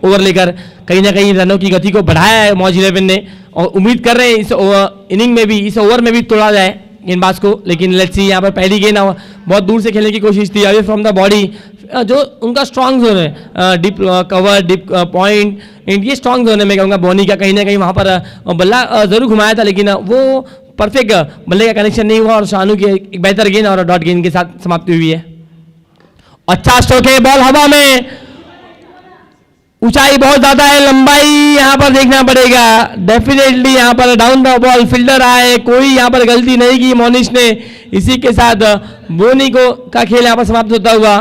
ओवर लेकर। कहीं ना कहीं रनों की गति को बढ़ाया है मौज 11 ने, और उम्मीद कर रहे हैं इस इनिंग में भी, इस ओवर में भी तोड़ा जाए गेंदबाज को। लेकिन लेट्स सी, यहाँ पर पहली गेंद बहुत दूर से खेलने की कोशिश थी, अवे फ्रॉम द बॉडी। जो उनका स्ट्रांग जोन है, डिप कवर, डिप पॉइंट, ये स्ट्रांग जोन है मैं कहूँगा बोनी का। कहीं ना कहीं वहाँ पर बल्ला जरूर घुमाया था, लेकिन वो परफेक्ट बल्ले का कनेक्शन नहीं हुआ और शानू की एक बेहतर गेंद और डॉट गेंद के साथ समाप्ति हुई है। अच्छा स्ट्रोक है, बॉल हवा में, ऊंचाई बहुत ज्यादा है, लंबाई यहाँ पर देखना पड़ेगा डेफिनेटली। यहाँ पर डाउन द बॉल फील्डर आए, कोई यहाँ पर गलती नहीं की मोनिश ने। इसी के साथ बोनी को का खेल यहाँ पर समाप्त होता हुआ।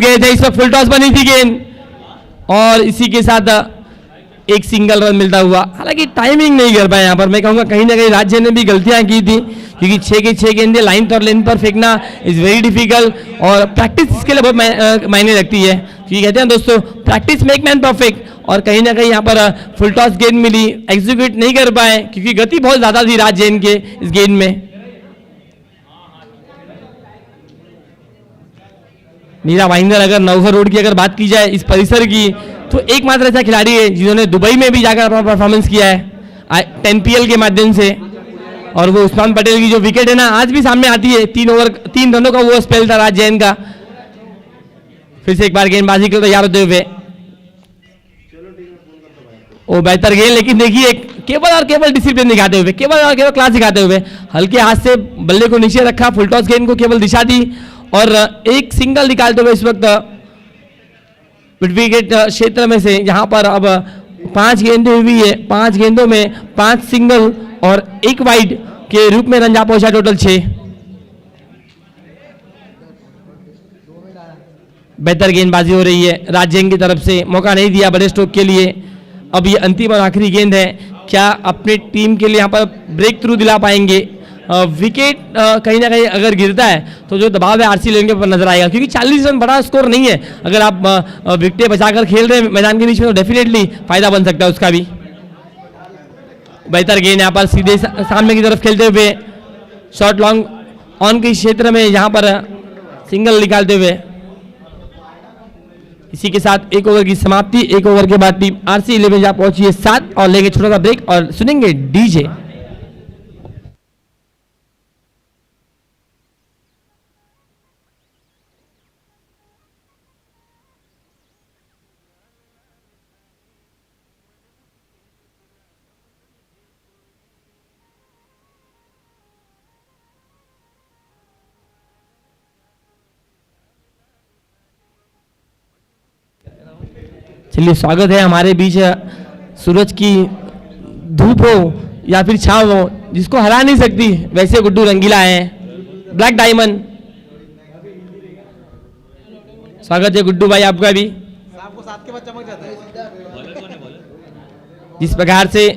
गए थे, इस वक्त फुल टॉस बनी थी गेंद और इसी के साथ एक सिंगल रन मिलता हुआ। हालांकि टाइमिंग नहीं कर पाया यहाँ पर, मैं कहूँगा कहीं ना कहीं राज्य ने भी गलतियाँ की थी, क्योंकि 6 के 6 गेंदे लाइन और लेंथ पर फेंकना इज़ वेरी डिफिकल्ट और प्रैक्टिस इसके लिए बहुत मायने रखती है, क्योंकि कहते हैं दोस्तों प्रैक्टिस मेक मैन परफेक्ट। और कहीं ना कहीं यहाँ पर फुल टॉस गेंद मिली, एग्जीक्यूट नहीं कर पाए क्योंकि गति बहुत ज़्यादा थी राज जैन के इस गेंद में। मीरा भाईंदर, अगर नवघर रोड की अगर बात की जाए इस परिसर की, तो एकमात्र ऐसा खिलाड़ी है जिन्होंने दुबई में भी जाकर अपना परफॉर्मेंस किया है 10 PL के माध्यम से, और वो उस्मान पटेल की जो विकेट है ना आज भी सामने आती है। 3 रनों का वो स्पेल था राज जैन का। फिर से एक बार गेंदबाजी के लिए तैयार होते हुए, वो बेहतर गेंद, लेकिन देखिए केवल और केवल डिसिप्लिन दिखाते हुए, केवल और केवल क्लास दिखाते हुए हल्के हाथ से बल्ले को नीचे रखा, फुल टॉस गेंद को केवल दिशा दी और एक सिंगल निकालते हुए इस वक्त विकेट क्षेत्र में से यहाँ पर अब 5 गेंदें हुई है, 5 गेंदों में 5 सिंगल और 1 वाइड के रूप में रन जा पहुंचा, टोटल 6। बेहतर गेंदबाजी हो रही है राज जैन की तरफ से, मौका नहीं दिया बड़े स्ट्रोक के लिए। अब ये अंतिम और आखिरी गेंद है, क्या अपनी टीम के लिए यहाँ पर ब्रेक थ्रू दिला पाएंगे? विकेट कहीं ना कहीं अगर गिरता है तो जो दबाव है आरसी लेन के ऊपर नजर आएगा, क्योंकि 40 रन बड़ा स्कोर नहीं है। अगर आप विकेटें बचाकर खेल रहे हैं मैदान के बीच में तो डेफिनेटली फायदा बन सकता है उसका भी। बेहतर गेंद यहाँ पर सीधे सामने की तरफ खेलते हुए, शॉर्ट लॉन्ग ऑन के क्षेत्र में यहाँ पर सिंगल निकालते हुए। इसी के साथ 1 ओवर की समाप्ति। 1 ओवर के बाद टीम RC11 जा पहुंची है 7 और लेंगे छोटा सा ब्रेक और सुनेंगे डीजे। चलिए, स्वागत है हमारे बीच सूरज की धूप हो या फिर छांव हो, जिसको हरा नहीं सकती वैसे गुड्डू रंगीला है, ब्लैक डायमंड। स्वागत है गुड्डू भाई आपका भी। आपको साथ के बाद चमक जाता है। जिस प्रकार से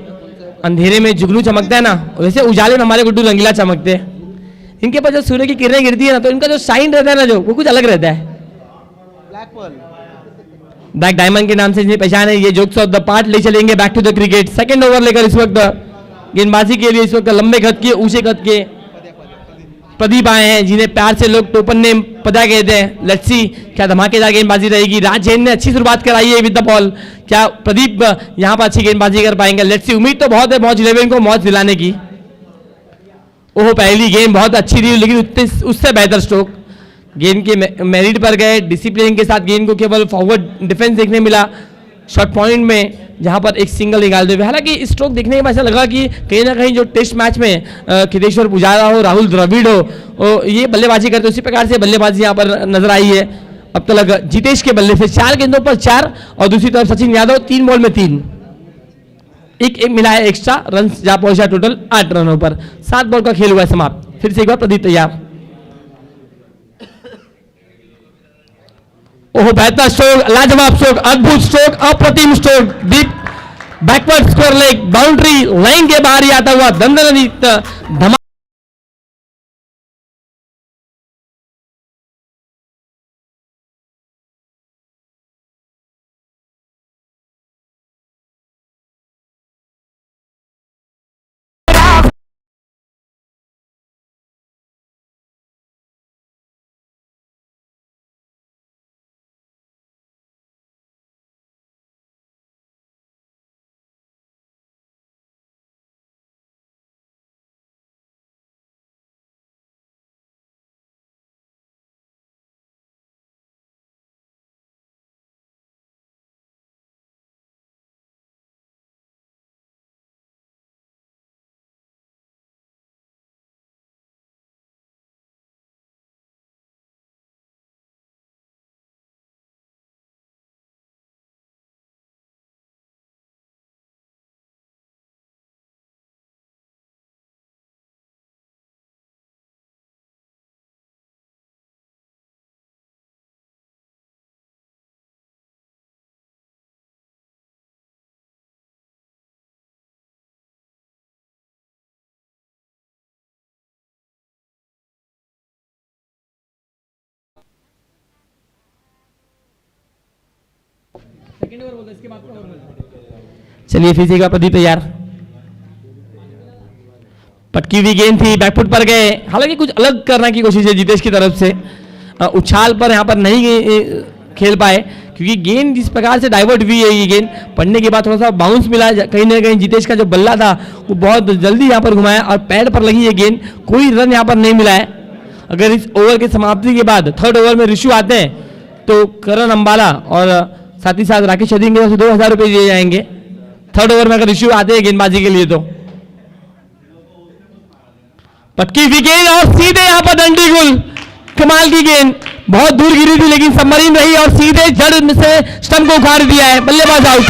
अंधेरे में जुगनू चमकता है ना, वैसे उजाले में हमारे गुड्डू रंगीला चमकते हैं। इनके पास जब सूर्य की किरणें गिरती है ना, तो इनका जो शाइन रहता है ना, जो वो कुछ अलग रहता है। ब्लैक पर्ल, ब्लैक डायमंड के नाम से जिन्हें पहचान है, ये जोक्स ऑफ द पार्ट ले चलेंगे back to the cricket. Second over लेकर इस वक्त गेंदबाजी के लिए इस वक्त लंबे कद के ऊंचे कद के प्रदीप आए हैं, जिन्हें प्यार से लोग टोपन नेम पता कहते हैं। लेट्स सी क्या धमाकेदार गेंदबाजी रहेगी। राज जैन ने अच्छी शुरुआत कराई है विद द बॉल, क्या प्रदीप यहां पर अच्छी गेंदबाजी कर पाएंगे? लेट्स सी, उम्मीद तो बहुत है मौज 11 को मौज दिलाने की। ओह, पहली गेंद बहुत अच्छी थी, लेकिन उससे बेहतर स्ट्रोक गेंद के मेरिट पर गए, डिसिप्लिन के साथ गेंद को केवल फॉरवर्ड डिफेंस देखने मिला शॉर्ट पॉइंट में, जहां पर एक सिंगल निकालते हुए। हालांकि स्ट्रोक देखने के बाद ऐसा लगा कि कहीं ना कहीं जो टेस्ट मैच में खिलेश्वर पुजारा हो, राहुल द्रविड़ हो, ये बल्लेबाजी करते उसी प्रकार से बल्लेबाजी यहाँ पर नजर आई है। अब तक जितेश के बल्ले से 4 गेंदों पर 4 और दूसरी तरफ सचिन यादव 3 बॉल में 3, एक मिला है एक्स्ट्रा रन, जा पहुंचा टोटल 8 रनों पर। 7 बॉल का खेल हुआ है समाप्त। फिर से एक बार प्रदीप तैयार। ओह, बेहतर स्ट्रोक, लाजवाब स्ट्रोक, अद्भुत स्ट्रोक, अप्रतिम stroke, deep backward square leg, boundary line के बाहर ही आता हुआ दंदनायुक्त चलिए फिर से एक बार प्रदीप तैयार। पटकी हुई गेंद थी, बैकफुट पर गए, हालांकि कुछ अलग करने की कोशिश है जितेश की तरफ से। उछाल पर यहाँ पर नहीं खेल पाए क्योंकि गेंद जिस प्रकार से डाइवर्ट हुई है, ये गेंद पड़ने के बाद थोड़ा सा बाउंस मिला, कहीं ना कहीं जितेश का जो बल्ला था वो बहुत जल्दी यहाँ पर घुमाया और पैड पर लगी ये गेंद, कोई रन यहाँ पर नहीं मिला है। अगर इस ओवर की समाप्ति के बाद थर्ड ओवर में ऋषु आते हैं तो करण अंबाला और साथ ही साथ राकेश चौधरी की तरफ से 2000 रुपये दिए जाएंगे। थर्ड ओवर में अगर ऋषु आते हैं गेंदबाजी के लिए तो। पटकी हुई गेंद और सीधे यहाँ पर डंडी गुल, कमाल की गेंद, बहुत दूर गिरी थी लेकिन सबमरीन रही और सीधे जड़ में से स्टंप को उखाड़ दिया है, बल्लेबाज आउट।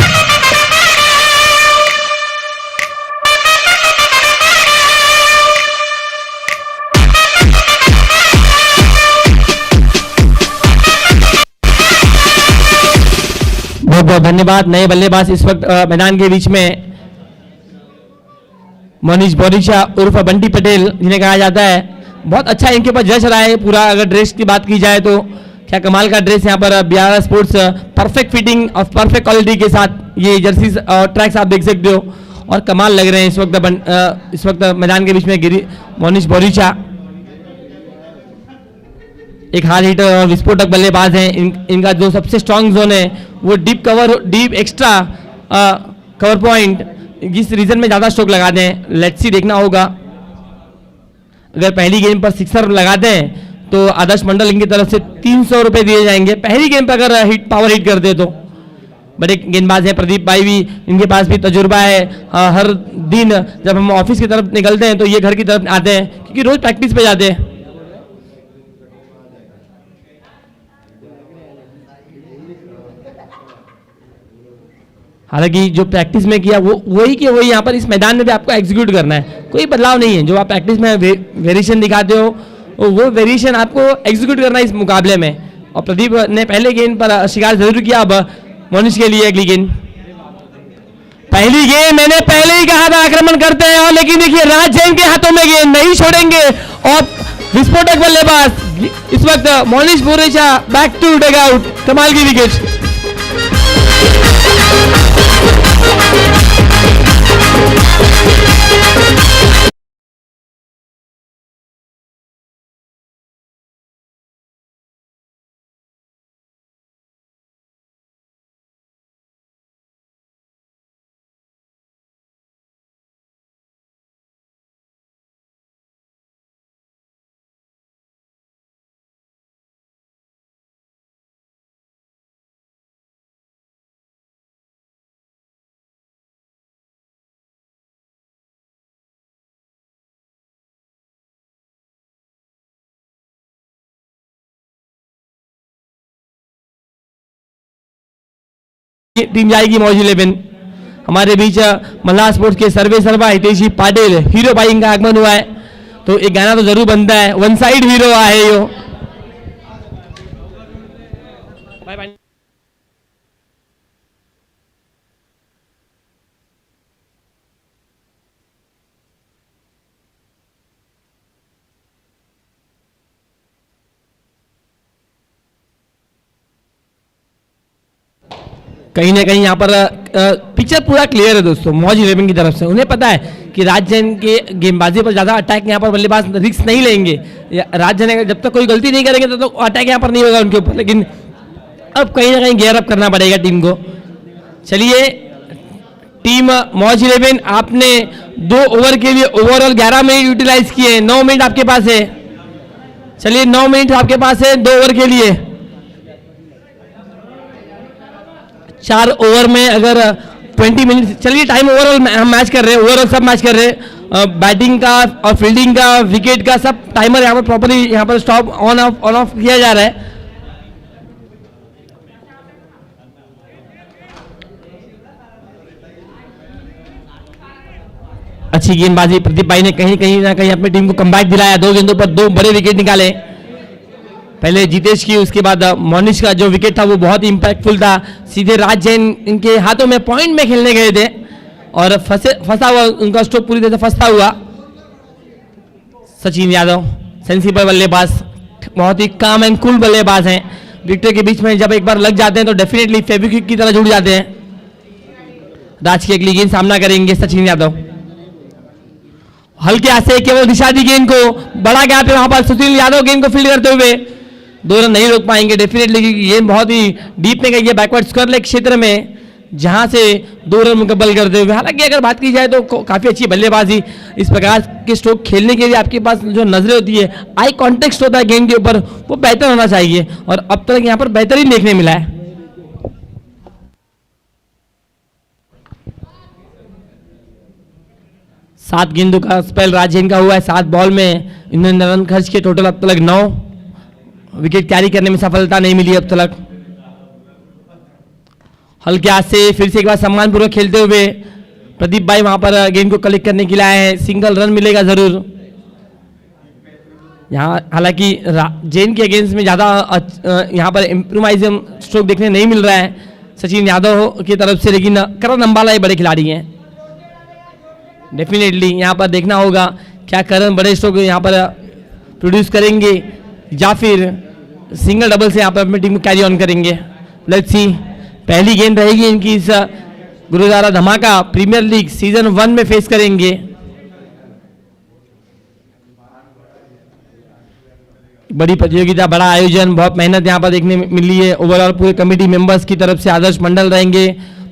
बहुत बहुत धन्यवाद। नए बल्लेबाज इस वक्त मैदान के बीच में मनीष बोरिशा उर्फ बंटी पटेल जिन्हें कहा जाता है, बहुत अच्छा इनके ऊपर जच रहा है पूरा। अगर ड्रेस की बात की जाए तो क्या कमाल का ड्रेस यहाँ पर बिहार स्पोर्ट्स, परफेक्ट फिटिंग और परफेक्ट क्वालिटी के साथ ये जर्सी और ट्रैक्स आप देख सकते हो और कमाल लग रहे हैं इस वक्त मैदान के बीच में गिरी मनीष बोरिशा एक हार्ड हिटर और विस्फोटक बल्लेबाज हैं। इनका जो सबसे स्ट्रांग जोन है वो deep cover, deep extra cover point, जिस रीजन में ज़्यादा स्ट्रोक लगाते हैं। लेट्स सी, देखना होगा। अगर पहली गेंद पर सिक्सर लगाते हैं तो आदर्श मंडल इनकी तरफ से 300 रुपये दिए जाएंगे। पहली गेंद पर अगर पावर हिट करते तो। बड़े गेंदबाज हैं प्रदीप भाई भी, इनके पास भी तजुर्बा है। हर दिन जब हम ऑफिस की तरफ निकलते हैं तो ये घर की तरफ आते हैं क्योंकि रोज प्रैक्टिस पे जाते हैं। हालांकि जो प्रैक्टिस में किया वो वही कि वही यहाँ पर इस मैदान में भी आपको एग्जीक्यूट करना है, कोई बदलाव नहीं है। जो आप प्रैक्टिस में वेरिएशन दिखाते हो वो वेरिएशन आपको एग्जीक्यूट करना है इस मुकाबले में। और प्रदीप ने पहले गेंद पर शिकार जरूर किया। अब मनीष के लिए अगली गेंद, पहली गेंद मैंने पहले ही कहा था आक्रमण करते हैं, और लेकिन देखिए राज जैन के हाथों में गेंद नहीं छोड़ेंगे और विस्फोटक बल्लेबाज इस वक्त Manish Boresha back to dugout, कमाल की विकेट। टीम जाएगी मौज 11। हमारे बीच मल्लाह स्पोर्ट्स के सर्वे सर्वा हितेशी पाटिल हीरो भाई इनका आगमन हुआ है, तो एक गाना तो जरूर बनता है, वन साइड हीरो आहे यो। Bye bye. कहीं ना कहीं यहाँ पर पिक्चर पूरा क्लियर है दोस्तों मौज 11 की तरफ से। उन्हें पता है कि राज जैन के गेंदबाजी पर ज़्यादा अटैक यहाँ पर बल्लेबाज रिस्क नहीं लेंगे। राज जैन जब तक कोई गलती नहीं करेंगे तब तक अटैक यहाँ पर नहीं होगा उनके ऊपर, लेकिन अब कहीं ना कहीं गेयर अप करना पड़ेगा टीम को। चलिए टीम मौज 11, आपने 2 ओवर के लिए ओवरऑल 11 मिनट यूटिलाइज किए, 9 मिनट आपके पास है। चलिए 9 मिनट आपके पास है 2 ओवर के लिए। 4 ओवर में अगर 20 मिनट, चलिए टाइम ओवरऑल हम मैच कर रहे हैं, ओवरऑल सब मैच कर रहे हैं, बैटिंग का और फील्डिंग का, विकेट का, सब टाइमर यहाँ पर प्रॉपरली यहाँ पर स्टॉप ऑन ऑफ किया जा रहा है। अच्छी गेंदबाजी प्रदीप भाई ने कहीं ना कहीं अपनी टीम को कमबैक दिलाया। 2 गेंदों पर 2 बड़े विकेट निकाले, पहले जितेश की, उसके बाद मोनिश का जो विकेट था वो बहुत ही इंपैक्टफुल था। सीधे राज जैन इनके हाथों में पॉइंट में खेलने गए थे और फंसा हुआ उनका स्ट्रोक पूरी तरह से फंसता हुआ। सचिन यादव सेंसिबल बल्लेबाज, बहुत ही काम एंड कूल बल्लेबाज हैं, विकेट के बीच में जब एक बार लग जाते हैं तो डेफिनेटली फेविक्विक की तरह जुड़ जाते हैं। राज की अगली गेंद सामना करेंगे सचिन यादव। हल्के हाथ से केवल दिशा दी गेंद को, बड़ा गैप है वहां पर, सुशील यादव गेंद को फील्ड करते हुए 2 रन नहीं रोक पाएंगे डेफिनेटली, क्योंकि गेंद बहुत ही डीप में गई है बैकवर्ड स्क्वायर लेग क्षेत्र में, जहां से 2 रन मुकम्मल करते हुए। हालांकि अगर बात की जाए तो काफी अच्छी बल्लेबाजी, इस प्रकार के स्ट्रोक खेलने के लिए आपके पास जो नजरें होती है, आई कॉन्टेक्स्ट होता है गेंद के ऊपर, वो बेहतर होना चाहिए और अब तक यहाँ पर बेहतरीन देखने मिला है। सात गेंदों का स्पेल राजेन का हुआ है, 7 बॉल में इन्होंने रन खर्च किए, टोटल अब तक 9, विकेट कैरी करने में सफलता नहीं मिली अब तक। हल्के हाथ से फिर से एक बार सम्मानपूर्वक खेलते हुए प्रदीप भाई वहां पर गेंद को कलेक्ट करने के लिए आए हैं, सिंगल रन मिलेगा जरूर। यहाँ हालांकि जैन के अगेंस्ट में ज़्यादा यहाँ पर इम्प्रोवाइजम स्ट्रोक देखने नहीं मिल रहा है सचिन यादव की तरफ से, लेकिन करण अंबाला ये बड़े खिलाड़ी हैं, डेफिनेटली यहाँ पर देखना होगा क्या करण बड़े स्ट्रोक यहाँ पर प्रोड्यूस करेंगे या फिर सिंगल डबल से यहाँ पर अपनी टीम को कैरी ऑन करेंगे। लेट्स सी, पहली गेंद रहेगी इनकी इस gurdwara Dhamaka premier league season 1 में फेस करेंगे। बड़ी प्रतियोगिता, बड़ा आयोजन, बहुत मेहनत यहाँ पर देखने मिली है ओवरऑल पूरे कमेटी मेंबर्स की तरफ से। आदर्श मंडल रहेंगे,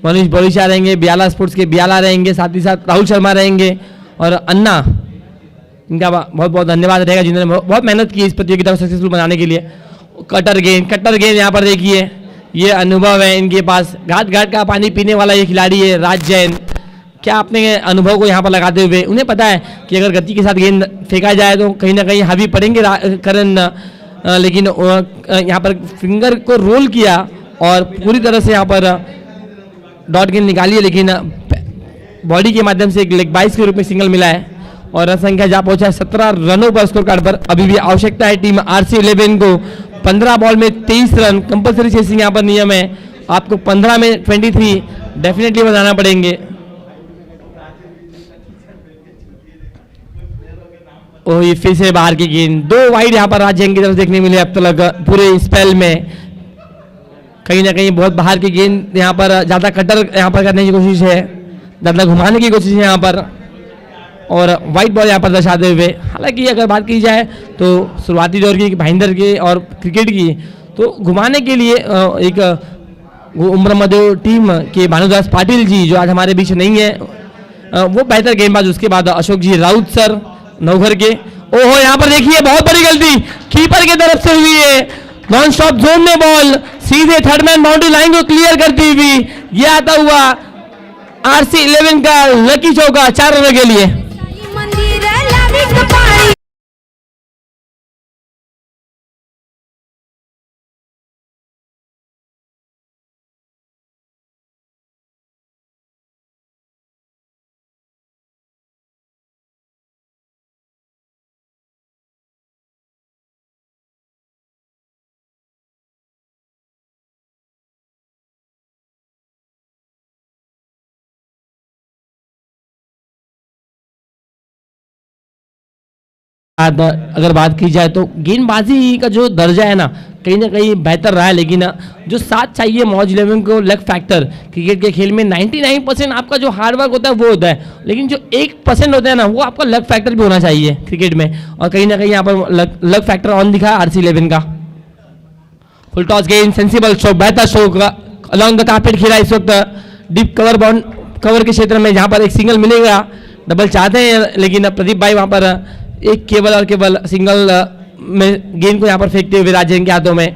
मनीष बोरिशा रहेंगे, बियाला स्पोर्ट्स के बियाला रहेंगे, साथ ही साथ राहुल शर्मा रहेंगे और अन्ना, इनका बहुत बहुत धन्यवाद रहेगा जिन्होंने बहुत मेहनत की इस प्रतियोगिता को सक्सेसफुल बनाने के लिए। कटर गेंद यहाँ पर देखिए, ये अनुभव है इनके पास, घाट घाट का पानी पीने वाला ये खिलाड़ी है राज जैन। क्या अपने अनुभव को यहाँ पर लगाते हुए उन्हें पता है कि अगर गति के साथ गेंद फेंका जाए तो कहीं ना कहीं हावी पड़ेंगे करण, लेकिन यहाँ पर फिंगर को रोल किया और पूरी तरह से यहाँ पर डॉट गेंद निकाली है, लेकिन बॉडी के माध्यम से एक लेग बाइस के रूप में सिंगल मिला है और रन संख्या जहाँ पहुंचा है 17 रनों पर स्कोर कार्ड पर। अभी भी आवश्यकता है टीम RC11 को 15 बॉल में 23 रन, कंपलसरी चेसिंग यहाँ पर नियम है, आपको 15 में 23 डेफिनेटली बनाना पड़ेंगे। ओ ये फिर से बाहर की गेंद, 2 वाइड यहाँ पर राज जैन की तरफ देखने मिले अब तक पूरे स्पेल में। कहीं ना कहीं बहुत बाहर की गेंद यहाँ पर, ज़्यादा कटर यहाँ पर करने की कोशिश है, ज़्यादा घुमाने की कोशिश है यहाँ पर और वाइट बॉल यहाँ पर दर्शाते हुए। हालांकि अगर बात की जाए तो शुरुआती दौर की भाईंदर के और क्रिकेट की, तो घुमाने के लिए एक उम्र मध्य टीम के भानुदास पाटिल जी जो आज हमारे बीच नहीं है, वो बेहतर गेंदबाज। उसके बाद अशोक जी राउत सर नवघर के। ओहो यहाँ पर देखिए बहुत बड़ी गलती कीपर की तरफ से हुई है, नॉन स्टॉप जोन में बॉल सीधे थर्ड मैन बाउंड्री लाइन को क्लियर करती हुई ये आता हुआ RC11 का लकी चौका 4 रनों के लिए। अगर बात की जाए तो गेंदबाजी का जो दर्जा है ना कहीं बेहतर रहा है, लेकिन जो साथ चाहिए मौज 11 को लक फैक्टर, क्रिकेट के खेल में 99% आपका जो हार्डवर्क होता है वो होता है, लेकिन जो 1% होता है ना वो आपका लक फैक्टर भी होना चाहिए क्रिकेट में, और कहीं ना कहीं यहाँ पर लक फैक्टर ऑन दिखा है RC11 का। फुल टॉस गेंद, सेंसिबल स्ट्रोक, बेहतर स्ट्रोक अलॉन्ग द कार्पेट खेला इस वक्त, डीप कवर के क्षेत्र में जहाँ पर एक सिंगल मिलेगा, डबल चाहते हैं लेकिन प्रदीप भाई वहाँ पर एक केवल और केवल सिंगल में गेंद को यहाँ पर फेंकते हुए राजेंद्र के हाथों में,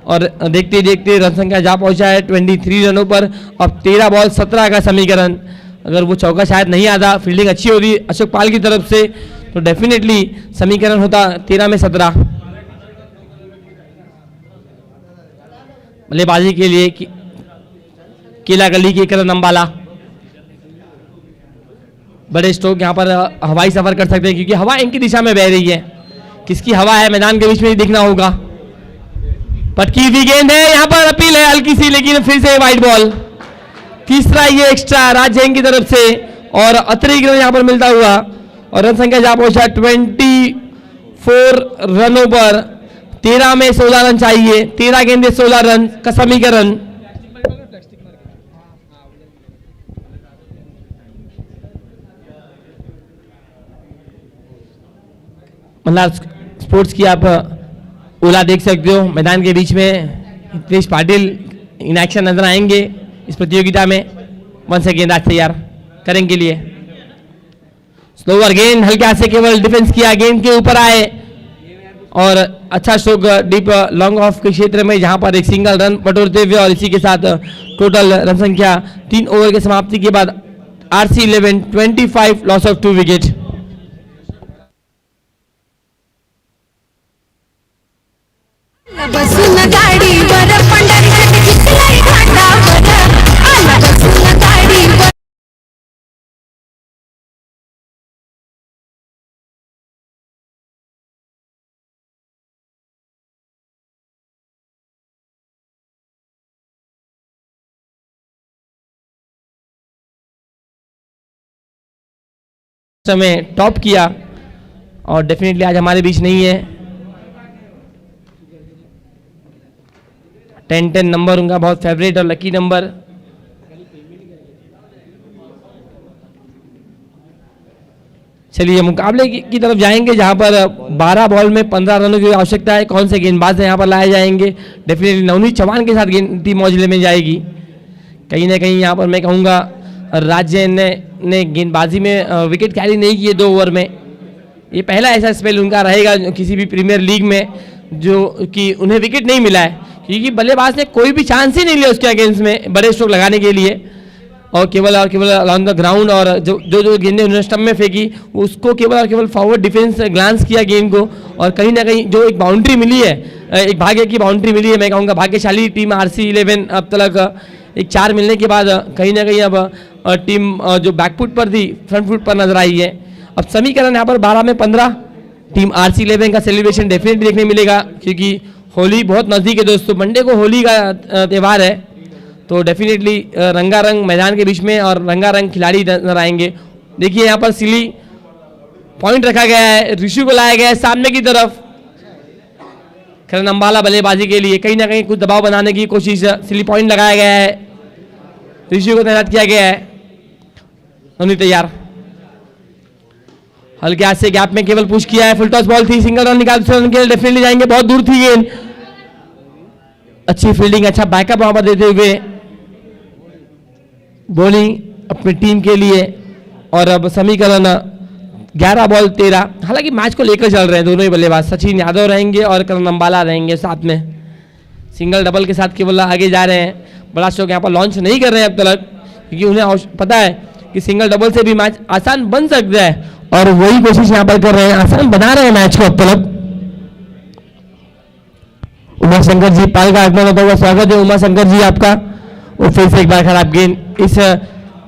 और देखते देखते रन संख्या जा पहुंचा है 23 रनों पर। अब 13 बॉल 17 का समीकरण, अगर वो चौका शायद नहीं आता, फील्डिंग अच्छी हो रही अशोक पाल की तरफ से, तो डेफिनेटली समीकरण होता 13 में 17। बल्लेबाजी के लिए केला गली के करण अंबाला, बड़े स्ट्रोक यहाँ पर हवाई सफर कर सकते हैं क्योंकि हवा इनकी दिशा में बह रही है। किसकी हवा है मैदान के बीच में ही देखना होगा। पटकी हुई गेंद है, यहाँ पर अपील है हल्की सी, लेकिन फिर से वाइड बॉल। तीसरा ये एक्स्ट्रा राज जैन की तरफ से और अतिरिक्त रन यहाँ पर मिलता हुआ, और रन संख्या जहाँ पहुंचा 24 रनों पर 13 में 16 रन चाहिए, 13 गेंदे 16 रन का समीकरण। मतलब स्पोर्ट्स की आप ओला देख सकते हो, मैदान के बीच में हितेश पाटिल इन एक्शन नजर आएंगे इस प्रतियोगिता में। वन से गेंद आज तैयार करेंगे के लिए, स्लोवर गेंद हल्के हाथ से केवल डिफेंस किया, गेंद के ऊपर आए और अच्छा स्ट्रोक डीप लॉन्ग ऑफ के क्षेत्र में, जहां पर एक सिंगल रन बटोरते हुए और इसी के साथ टोटल रन संख्या 3 ओवर की समाप्ति के बाद RC 11 25 लॉस ऑफ 2 विकेट। बसून गाडीवर पंढरनाथ चिखलाय घाटावर, आला बसून गाडीवर। समय टॉप किया और डेफिनेटली आज हमारे बीच नहीं है। 10-10 नंबर उनका बहुत फेवरेट और लकी नंबर। चलिए मुकाबले की तरफ जाएंगे, जहां पर 12 बॉल में 15 रनों की आवश्यकता है। कौन से गेंदबाज यहाँ पर लाए जाएंगे? डेफिनेटली नवनीत चौहान के साथ टीम मौजले में जाएगी। कहीं ना कहीं यहाँ पर मैं कहूँगा राज्य ने गेंदबाजी में विकेट कैरी नहीं किए 2 ओवर में। ये पहला ऐसा स्पेल उनका रहेगा किसी भी प्रीमियर लीग में जो कि उन्हें विकेट नहीं मिला है, क्योंकि बल्लेबाज ने कोई भी चांस ही नहीं लिया उसके अगेंस्ट में बड़े स्ट्रोक लगाने के लिए, और केवल ऑन द ग्राउंड और जो गेंदें उन्होंने स्टंप में फेंकी उसको केवल फॉरवर्ड डिफेंस ग्लांस किया गेंद को, और कहीं ना कहीं जो एक बाउंड्री मिली है, एक भाग्य की बाउंड्री मिली है, मैं कहूँगा भाग्यशाली टीम RC 11 अब तक एक 4 मिलने के बाद कहीं ना कहीं अब टीम जो बैकफुट पर थी फ्रंट फुट पर नजर आई है। अब समीकरण यहाँ पर 12 में 15, टीम RC 11 का सेलिब्रेशन डेफिनेटली देखने मिलेगा, क्योंकि होली बहुत नज़दीक है दोस्तों। मंडे को होली का त्यौहार है, तो डेफिनेटली रंगारंग मैदान के बीच में और रंगारंग खिलाड़ी नजर आएंगे। देखिए यहाँ पर सिली पॉइंट रखा गया है, ऋषि को लाया गया है सामने की तरफ करण अंबाला बल्लेबाजी के लिए। कहीं ना कहीं कुछ दबाव बनाने की कोशिश, सिली पॉइंट लगाया गया है, ऋषि को तैनात किया गया है। नवनीत तैयार, हल्के हाथ से गैप में केवल पुश किया है, फुल टॉस बॉल थी, सिंगल रन निकाल रन के लिए डेफिनेटली जाएंगे, बहुत दूर थी गेंद। अच्छी फील्डिंग, अच्छा बैकअप वहां पर देते हुए बॉलिंग अपनी टीम के लिए। और अब समीकरण 11 बॉल 13। हालांकि मैच को लेकर चल रहे हैं दोनों ही बल्लेबाज, सचिन यादव रहेंगे और करण अंबाला रहेंगे साथ में। सिंगल डबल के साथ केवल आगे जा रहे हैं, बड़ा स्ट्रोक यहाँ पर लॉन्च नहीं कर रहे हैं अब तक, क्योंकि उन्हें पता है कि सिंगल डबल से भी मैच आसान बन सकता है, और वही कोशिश यहाँ पर कर रहे हैं, आसान बना रहे हैं मैच को अब तक। उमा शंकर जी पाल का आगमन होता हुआ स्वागत है उमा शंकर जी आपका। और फिर से एक बार खराब गेंद, इस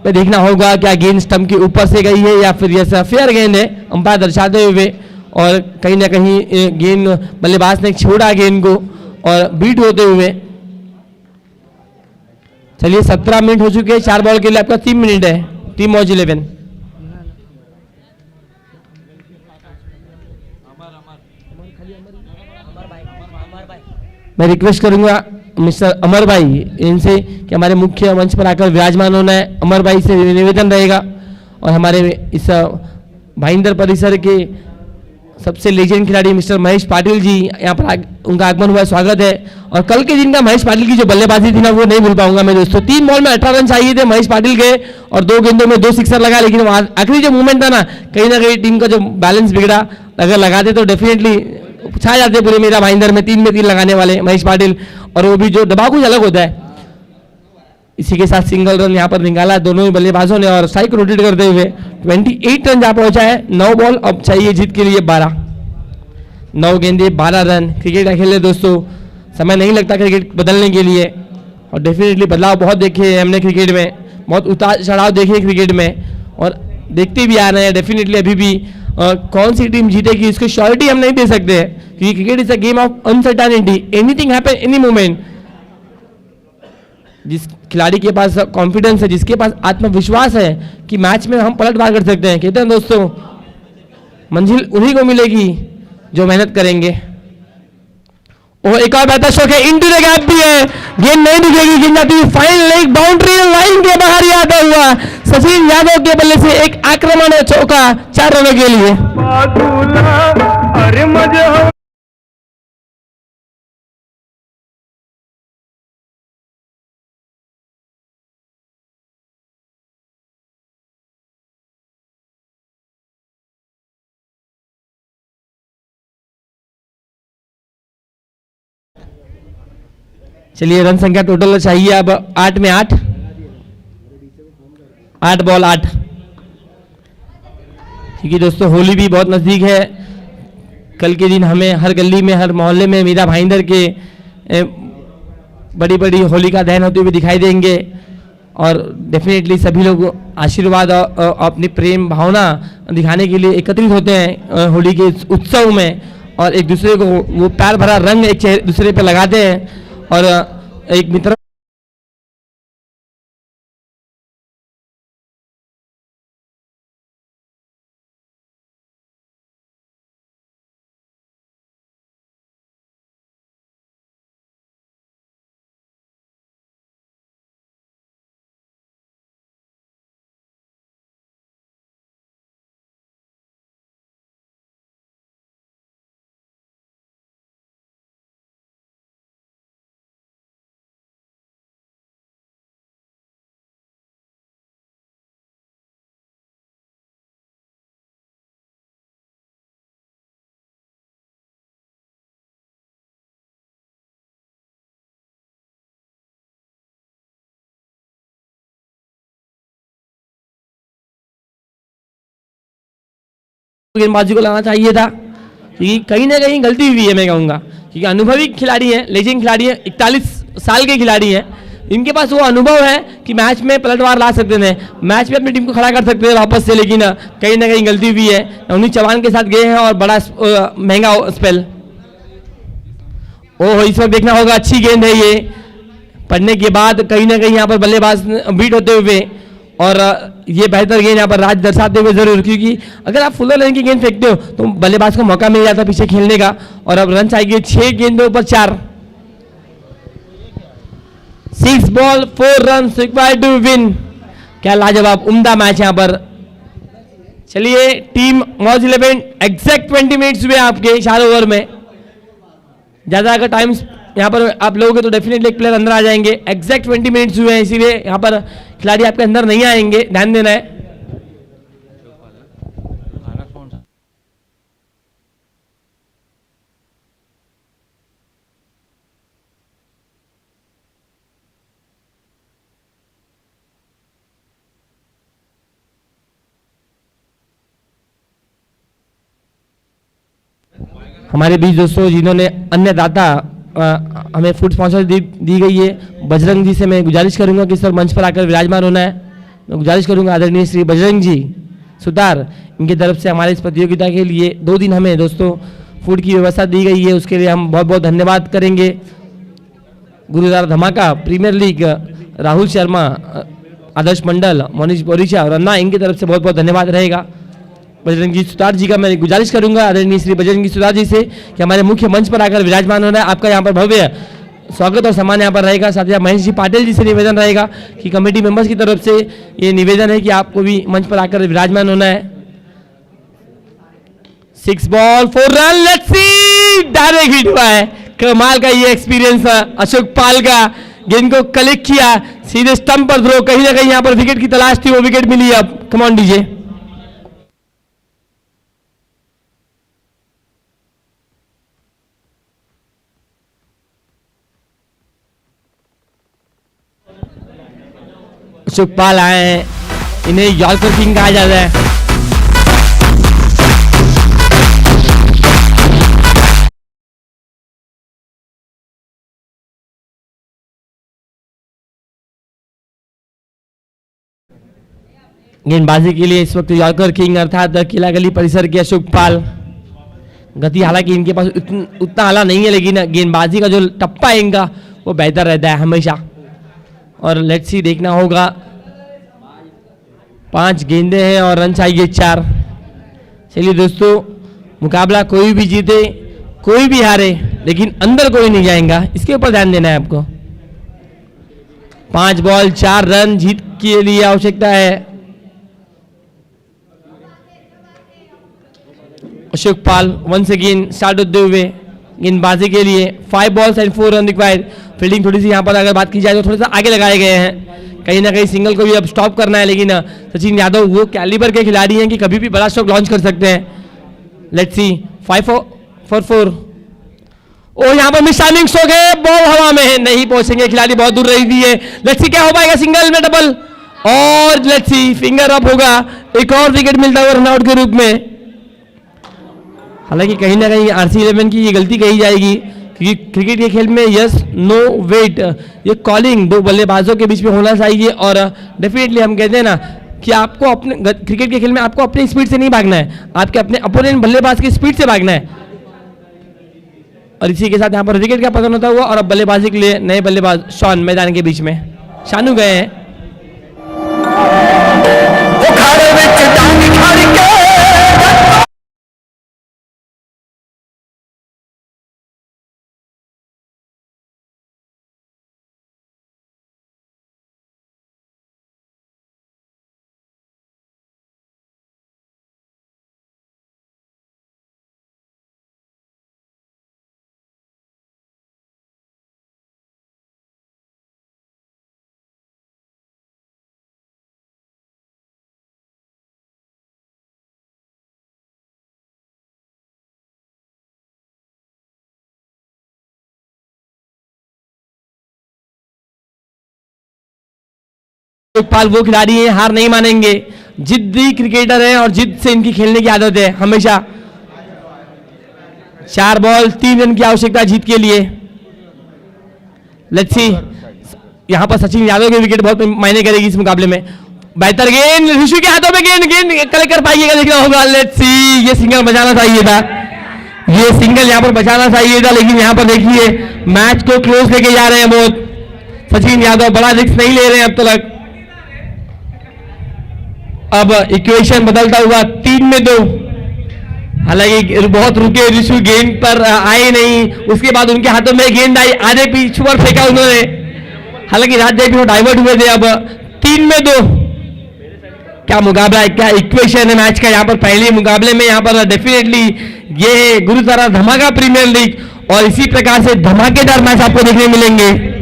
पे देखना होगा क्या गेंद स्टंप के ऊपर से गई है या फिर यह फेयर गेंद है, अंपायर दर्शाते हुए। और कहीं ना कहीं गेंद बल्लेबाज ने छोड़ा गेंद को और बीट होते हुए। चलिए 17 मिनट हो चुके हैं, 4 बॉल के लिए आपका 3 मिनट है टीम मौज 11। मैं रिक्वेस्ट करूंगा मिस्टर अमर भाई इनसे कि हमारे मुख्य मंच पर आकर विराजमान होना है। अमर भाई से निवेदन रहेगा, और हमारे इस भाईंदर परिसर के सबसे लेजेंड खिलाड़ी मिस्टर महेश पाटिल जी यहाँ पर उनका आगमन हुआ है, स्वागत है। और कल के दिन का महेश पाटिल की जो बल्लेबाजी थी ना, वो नहीं भूल पाऊंगा मैं दोस्तों। 3 बॉल में 18 रन चाहिए थे महेश पाटिल के, और 2 गेंदों में 2 सिक्सर लगा, लेकिन आखिरी जो मूवमेंट था ना, कहीं ना कहीं टीम का जो बैलेंस बिगड़ा। अगर लगाते तो डेफिनेटली छा जाते पूरे मेरा भाईंदर में 3 में 3 लगाने वाले महेश पाटिल, और वो भी जो दबाव कुछ अलग होता है। इसी के साथ सिंगल रन यहाँ पर निकाला दोनों ही बल्लेबाजों ने, और स्ट्राइक रोटेट करते हुए 28 रन जहाँ पहुंचा है। 9 बॉल अब चाहिए जीत के लिए 12, 9 गेंदे 12 रन। क्रिकेट का खेल है दोस्तों, समय नहीं लगता क्रिकेट बदलने के लिए, और डेफिनेटली बदलाव बहुत देखे हैं हमने क्रिकेट में, बहुत उतार चढ़ाव देखे क्रिकेट में, और देखते भी आ रहे हैं। डेफिनेटली अभी भी कौन सी टीम जीतेगी इसकी श्योरिटी हम नहीं दे सकते हैं, क्योंकि cricket is a game of uncertainty, anything happen any moment. जिस खिलाड़ी के पास कॉन्फिडेंस है, जिसके पास आत्मविश्वास है कि मैच में हम पलटवार कर सकते हैं, कहते हैं दोस्तों मंजिल उन्हीं को मिलेगी जो मेहनत करेंगे। और एक और बेहतर शॉट है, इनटू द गैप भी है, गेंद नहीं दिखेगी, गेंद जाती है फाइन लेग बाउंड्री लाइन के बाहर ही आता हुआ सचिन यादव के बल्ले से एक आक्रमण चौका 4 रनों के लिए। अरे मजे हो चलिए रन संख्या टोटल चाहिए अब 8 में 8, 8 बॉल 8, क्योंकि दोस्तों होली भी बहुत नज़दीक है। कल के दिन हमें हर गली में हर मोहल्ले में मीरा भाईंदर के बड़ी बड़ी होली का दहन होते हुए दिखाई देंगे और डेफिनेटली सभी लोग आशीर्वाद और अपनी प्रेम भावना दिखाने के लिए एकत्रित होते हैं होली के इस उत्सव में और एक दूसरे को वो प्यार भरा रंग एक दूसरे पे लगाते हैं और एक मित्र गेंदबाजी को लाना चाहिए था, क्योंकि कहीं ना कहीं गलती हुई है मैं कहूँगा, क्योंकि अनुभवी खिलाड़ी हैं, लेजेंड खिलाड़ी हैं, 41 साल के खिलाड़ी हैं, इनके पास वो अनुभव है कि मैच में पलटवार ला सकते थे, मैच में अपनी टीम को खड़ा कर सकते थे वापस से, लेकिन कहीं ना कहीं गलती हुई है। उन्हीं चौहान के साथ गए हैं और बड़ा महंगा स्पेल। ओह इस वक्त देखना होगा, अच्छी गेंद है ये, पढ़ने के बाद कहीं ना कहीं यहाँ पर बल्लेबाज बीट होते हुए और ये बेहतर गेंद यहाँ पर राज दर्शाते हुए जरूर, क्योंकि अगर आप फुल लाइन की गेंद फेंकते हो तो बल्लेबाज को मौका मिल जाता है पीछे खेलने का। और अब रन चाहिए 6 गेंदों पर 4, 6 ball 4 run required to win. क्या लाजवाब उम्दा मैच यहाँ पर। चलिए टीम मौज 11 एग्जैक्ट 20 मिनट्स हुए आपके 4 ओवर में, ज़्यादा अगर टाइम यहाँ पर आप लोगोगे तो डेफिनेटली एक प्लेयर अंदर आ जाएंगे। एग्जैक्ट 20 मिनट्स हुए हैं, इसीलिए यहाँ पर खिलाड़ी आपके अंदर नहीं आएंगे, ध्यान देना है। हमारे बीच दोस्तों जिन्होंने अन्नदाता हमें फूड स्पॉन्सर दी गई है, बजरंग जी से मैं गुजारिश करूंगा कि सर मंच पर आकर विराजमान होना है। मैं गुजारिश करूंगा आदरणीय श्री बजरंग जी सुतार, इनकी तरफ से हमारे इस प्रतियोगिता के लिए 2 दिन हमें दोस्तों फूड की व्यवस्था दी गई है, उसके लिए हम बहुत बहुत धन्यवाद करेंगे। गुरुद्वारा धमाका, प्रीमियर लीग, राहुल शर्मा, आदर्श मंडल, मोनिश बोरिशा और अन्ना, इनकी तरफ से बहुत बहुत धन्यवाद रहेगा। बजरंग जी सुतार जी का मैं गुजारिश करूंगा आदरणीय श्री बजरंग जी सुतार जी से कि हमारे मुख्य मंच पर आकर विराजमान होना है। आपका यहाँ पर भव्य स्वागत और सम्मान यहाँ पर रहेगा। साथ ही महेश जी पाटिल जी से निवेदन रहेगा कि कमेटी मेंबर्स की तरफ से ये निवेदन है कि आपको भी मंच पर आकर विराजमान होना है। 6 ball 4 run, let's see, direct hit हुआ है। कमाल का ये एक्सपीरियंस अशोक पाल का, गेंद को कलेक्ट किया, सीधे स्टंप पर थ्रो, कहीं ना कहीं यहाँ पर विकेट की तलाश थी, वो विकेट मिली। अब कम ऑन डीजे। अशोक पाल आए हैं, इन्हें यॉर्कर किंग कहा जाता है। गेंदबाजी के लिए इस वक्त यॉर्कर किंग अर्थात किला गली परिसर के अशोक पाल। गति हालांकि इनके पास उतना आला नहीं है, लेकिन गेंदबाजी का जो टप्पा है इनका वो बेहतर रहता है हमेशा। और लेट्स सी, देखना होगा, 5 गेंदे हैं और रन चाहिए 4। चलिए दोस्तों, मुकाबला कोई भी जीते कोई भी हारे लेकिन अंदर कोई नहीं जाएगा, इसके ऊपर ध्यान देना है आपको। 5 बॉल 4 रन जीत के लिए आवश्यकता है। अशोक पाल वंस अगेन स्टार्ट होते हुए गेंदबाजी के लिए 5 balls and 4 run required. Fielding थोड़ी सी यहाँ पर अगर बात की जाए तो थोड़ा सा आगे लगाए गए हैं, कहीं ना कहीं सिंगल को भी अब स्टॉप करना है, लेकिन सचिन यादव वो कैलिबर के खिलाड़ी हैं कि कभी भी बड़ा स्ट्रोक लॉन्च कर सकते हैं। लेट्स सी 5 for 4 और यहाँ पर मिस टाइमिंग स्ट्रोक है, बॉल हवा में है, नहीं पहुंचेंगे, खिलाड़ी बहुत दूर रही थी है। लेट्स सी क्या हो पाएगा, सिंगल में डबल, और लेट्स सी फिंगर अप होगा, एक और विकेट मिलता हुआ रनआउट के रूप में। हालांकि कहीं ना कहीं RC11 की ये गलती कही जाएगी क्योंकि क्रिकेट के खेल में यस नो वेट ये कॉलिंग दो बल्लेबाजों के बीच में होना चाहिए, और डेफिनेटली हम कहते हैं ना कि आपको अपने क्रिकेट के खेल में आपको अपनी स्पीड से नहीं भागना है, आपके अपने अपोनेंट बल्लेबाज की स्पीड से भागना है। और इसी के साथ यहाँ पर विकेट का पतन होता हुआ, और अब बल्लेबाजी के लिए नए बल्लेबाज शॉन मैदान के बीच में शानू गए हैं। पाल वो खिलाड़ी हैं, हार नहीं मानेंगे, जिद्दी क्रिकेटर हैं और जिद से इनकी खेलने की आदत है हमेशा। 4 बॉल 3 रन की आवश्यकता जीत के लिए। लेट्स सी यहां पर सचिन यादव की विकेट बहुत मायने करेगी इस मुकाबले में। बेहतर गेंद ऋषि के हाथों में, गेंद कलेक्ट कर पाएगा देखना होगा। लेट्स सी ये सिंगल बचाना चाहिए था, ये सिंगल यहां पर बचाना चाहिए था, लेकिन यहां पर देखिए मैच को क्लोज लेके जा रहे हैं बहुत सचिन यादव, बड़ा रिस्क नहीं ले रहे हैं अब तक। अब इक्वेशन बदलता हुआ 3 में 2। हालांकि बहुत रुके ऋषि, गेंद पर आए नहीं, उसके बाद उनके हाथों में गेंद आई, आधे पीछ पर फेंका उन्होंने, हालांकि राजदेव भी डाइवर्ट हुए थे। अब 3 में 2 क्या मुकाबला है, क्या इक्वेशन है मैच का यहाँ पर। पहले मुकाबले में यहाँ पर डेफिनेटली ये गुरुद्वारा धमाका प्रीमियर लीग, और इसी प्रकार से धमाकेदार मैच आपको देखने मिलेंगे।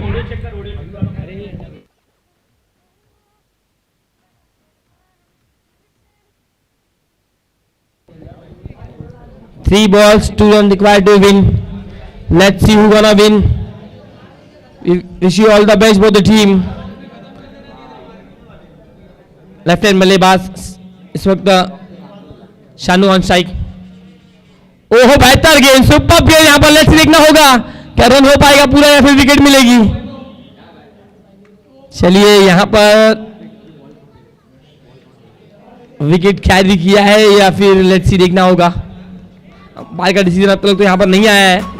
3 balls 2 runs required to win. Let's see who gonna win. Wish you all the best for the team. Left hand बल्लेबाज इस वक्त शानू ऑन स्ट्राइक। ओहो बेहतर गेंद, सुपर गेंद, यहां पर लेट्स देखना होगा क्या रन हो पाएगा पूरा या फिर विकेट मिलेगी। चलिए यहां पर विकेट कैरी किया है या फिर लेट्स सी देखना होगा। बाल का डिसीजन अब तक तो यहां पर नहीं आया है।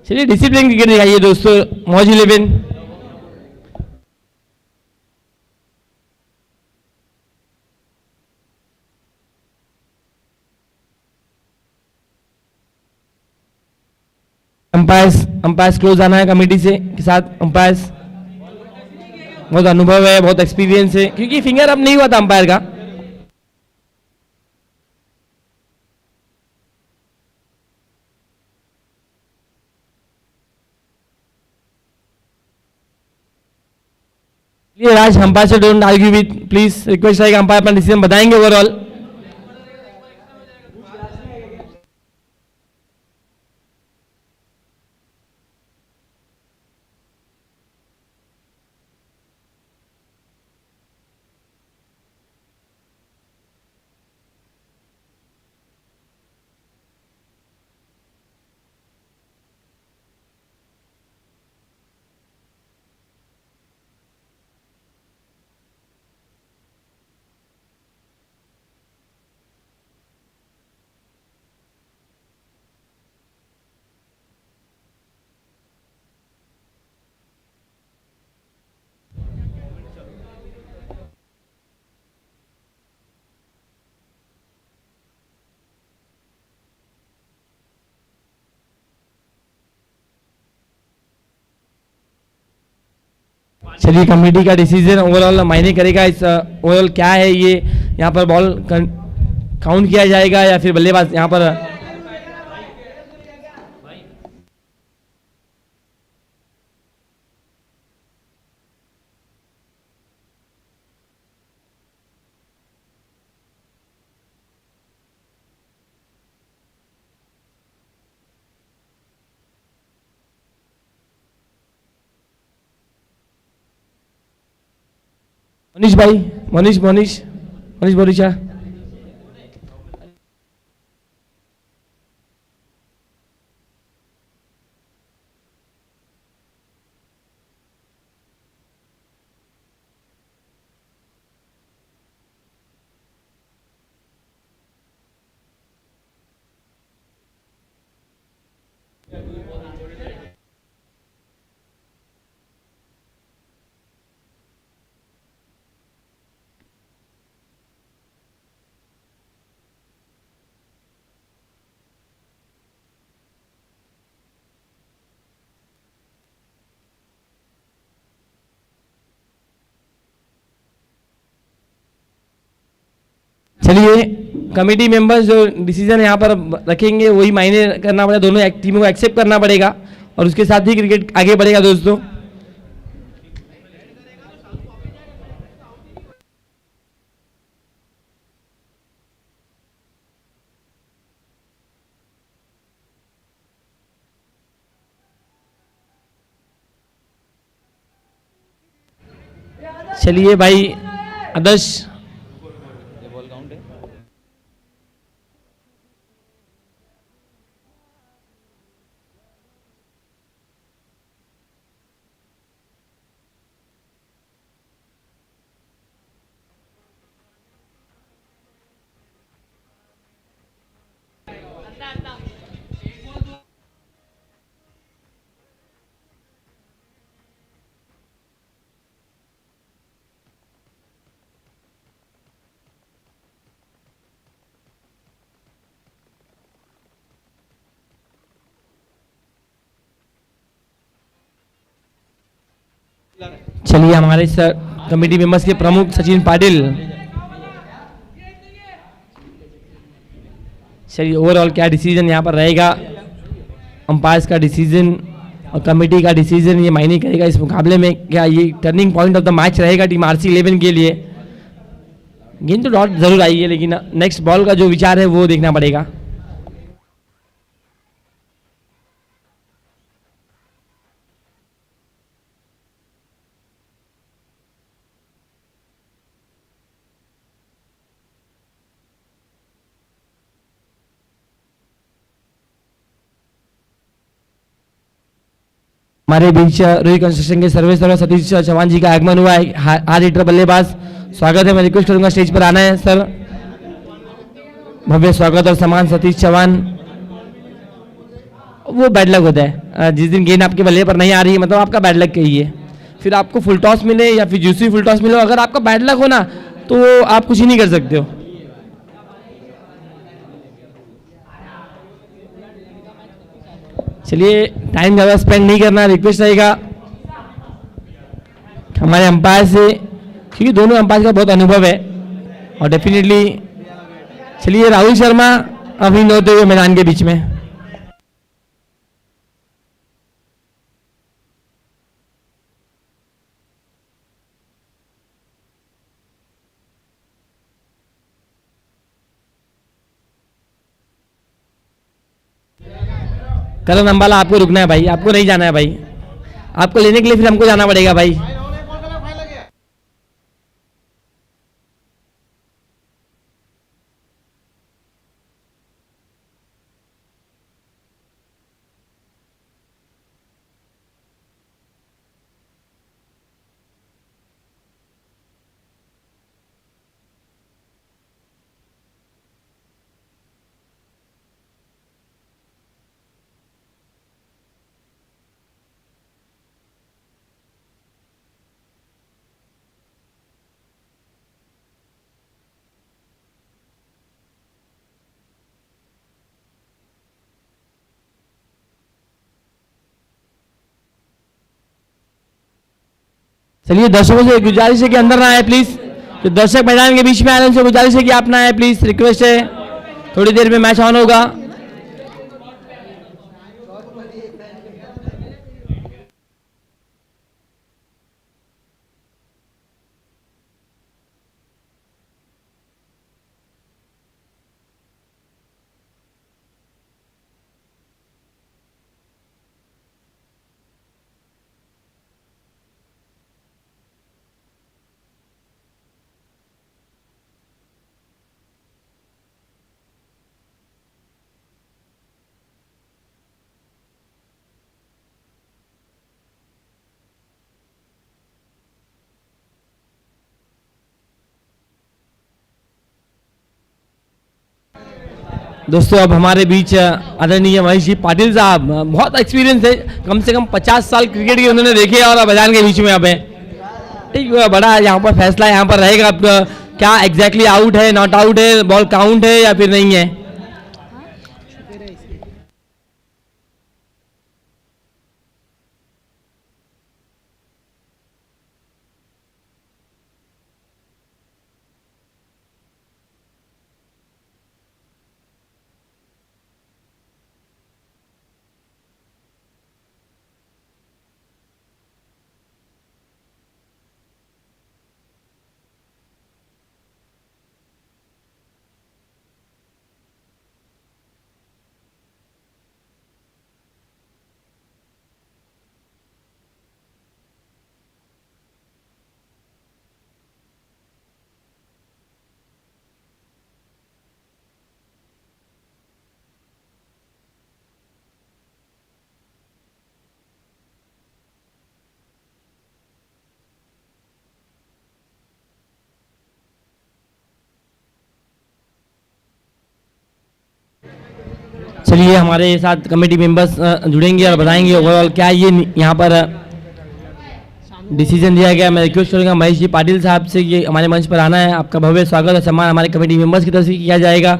चलिए डिसिप्लिन क्रिकेट दिखाइए दोस्तों, मौज 11। अंपायर्स क्लोज आना है कमेटी से के साथ। अंपायर्स बहुत अनुभव है, बहुत एक्सपीरियंस है, क्योंकि फिंगर अप नहीं हुआ था अंपायर का। राज अंपायर से don't argue with, please request है कि अंपायर अपना डिसीजन बताएंगे ओवरऑल। चलिए कमेटी का डिसीजन ओवरऑल मायने करेगा इस ओवरऑल क्या है ये, यहाँ पर बॉल काउंट किया जाएगा या फिर बल्लेबाज यहाँ पर मनीष भाई, मनीष मनीष मनीष बोरीचा। चलिए कमेटी मेंबर्स जो डिसीजन यहाँ पर रखेंगे वही मायने करना पड़ेगा, दोनों टीमों को एक्सेप्ट करना पड़ेगा और उसके साथ ही क्रिकेट आगे बढ़ेगा दोस्तों। चलिए भाई आदर्श, चलिए हमारे कमेटी मेंबर्स के प्रमुख सचिन पाटिल। चलिए ओवरऑल क्या डिसीजन यहाँ पर रहेगा, अंपायर्स का डिसीजन और कमेटी का डिसीजन ये मायने करेगा इस मुकाबले में। क्या ये turning point of the match रहेगा टीम RC11 के लिए? गेंद तो डॉट जरूर आई है लेकिन नेक्स्ट बॉल का जो विचार है वो देखना पड़ेगा। हमारे बीच रूही कंस्ट्रक्शन के सर्वेसर्वा सतीश चौहान जी का आगमन हुआ है, हार्ड हिटर बल्लेबाज। स्वागत है, मैं रिक्वेस्ट करूंगा स्टेज पर आना है सर। भव्य स्वागत और सम्मान सतीश चौहान। वो बैड लक होता है, जिस दिन गेंद आपके बल्ले पर नहीं आ रही है मतलब आपका बैड लक कहिए, फिर आपको फुल टॉस मिले या फिर दूसरी फुल टॉस मिले, अगर आपका बैड लक हो ना तो आप कुछ ही नहीं कर सकते हो। चलिए टाइम ज़्यादा स्पेंड नहीं करना, रिक्वेस्ट रहेगा हमारे अंपायर से, क्योंकि दोनों अंपायर का बहुत अनुभव है और डेफिनेटली। चलिए राहुल शर्मा अभी होते हुए मैदान के बीच में। करण अंबाला आपको रुकना है भाई, आपको नहीं जाना है भाई, आपको लेने के लिए फिर हमको जाना पड़ेगा भाई। चलिए दर्शकों से गुजारिश है कि अंदर ना आए प्लीज। जो दर्शक मैदान के बीच में आए उनसे गुजारिश है कि आप ना आए प्लीज, रिक्वेस्ट है। थोड़ी देर में मैच ऑन होगा। दोस्तों अब हमारे बीच आदरणीय महेश जी पाटिल साहब, बहुत एक्सपीरियंस है, कम से कम 50 साल क्रिकेट के उन्होंने देखे और मैदान के बीच में अब है। एक बड़ा यहाँ पर फैसला यहाँ पर रहेगा अब, क्या एग्जैक्टली आउट है, नॉट आउट है, बॉल काउंट है या फिर नहीं है। चलिए हमारे साथ कमेटी मेंबर्स जुड़ेंगे और बताएंगे ओवरऑल क्या ये यहाँ पर डिसीजन दिया गया। मैं रिक्वेस्ट करूँगा महेश जी पाटिल साहब से कि हमारे मंच पर आना है। आपका भव्य स्वागत और सम्मान हमारे कमेटी मेंबर्स की तरफ से किया जाएगा।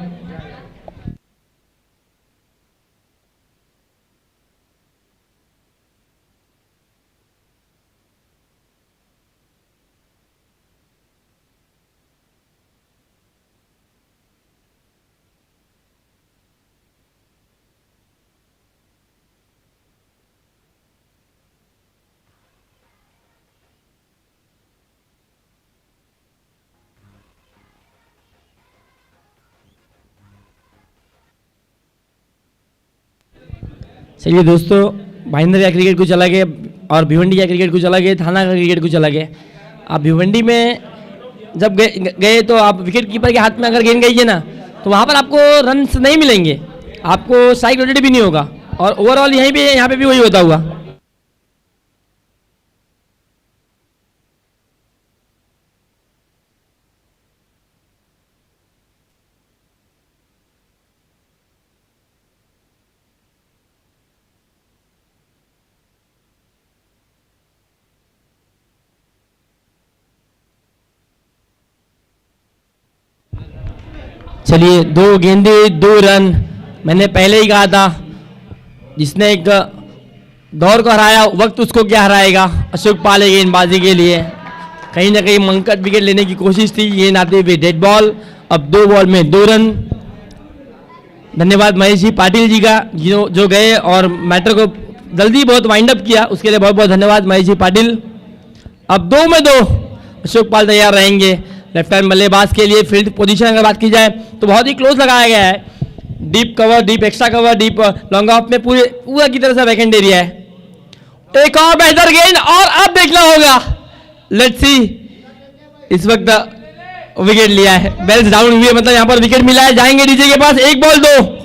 चलिए दोस्तों, भाईंदर का क्रिकेट को चला गया और भिवंडी का क्रिकेट को चला गया, थाना का क्रिकेट को चला गया। आप भिवंडी में जब गए तो आप विकेट कीपर के हाथ में अगर गेंद गई है ना तो वहाँ पर आपको रन नहीं मिलेंगे, आपको स्ट्राइक रोटेट भी नहीं होगा और ओवरऑल यहाँ पे भी वही होता हुआ। चलिए 2 गेंदे 2 रन, मैंने पहले ही कहा था जिसने एक दौर को हराया वक्त उसको क्या हराएगा। अशोक पाल गेंदबाजी के लिए कहीं ना कहीं मंकट विकेट लेने की कोशिश थी, गेंद आते हुए डेड बॉल। अब 2 बॉल में 2 रन। धन्यवाद महेश जी पाटिल जी का जो गए और मैटर को जल्दी बहुत वाइंड अप किया, उसके लिए बहुत बहुत धन्यवाद महेश जी पाटिल। अब 2 में 2 अशोक पाल तैयार रहेंगे लेफ्ट हैंड बल्लेबाज के लिए। फील्ड पोजीशन अगर बात की जाए तो बहुत ही क्लोज लगाया गया है, deep cover, deep extra cover, deep long off में पूरा की तरह से वैकेंट एरिया है। एक और बेहतर गेंद और अब देखना होगा, लेट्स सी। इस वक्त विकेट लिया है, बेल्स डाउन हुई है, मतलब यहां पर विकेट मिला है। जाएंगे डीजे के पास, 1 बॉल 2।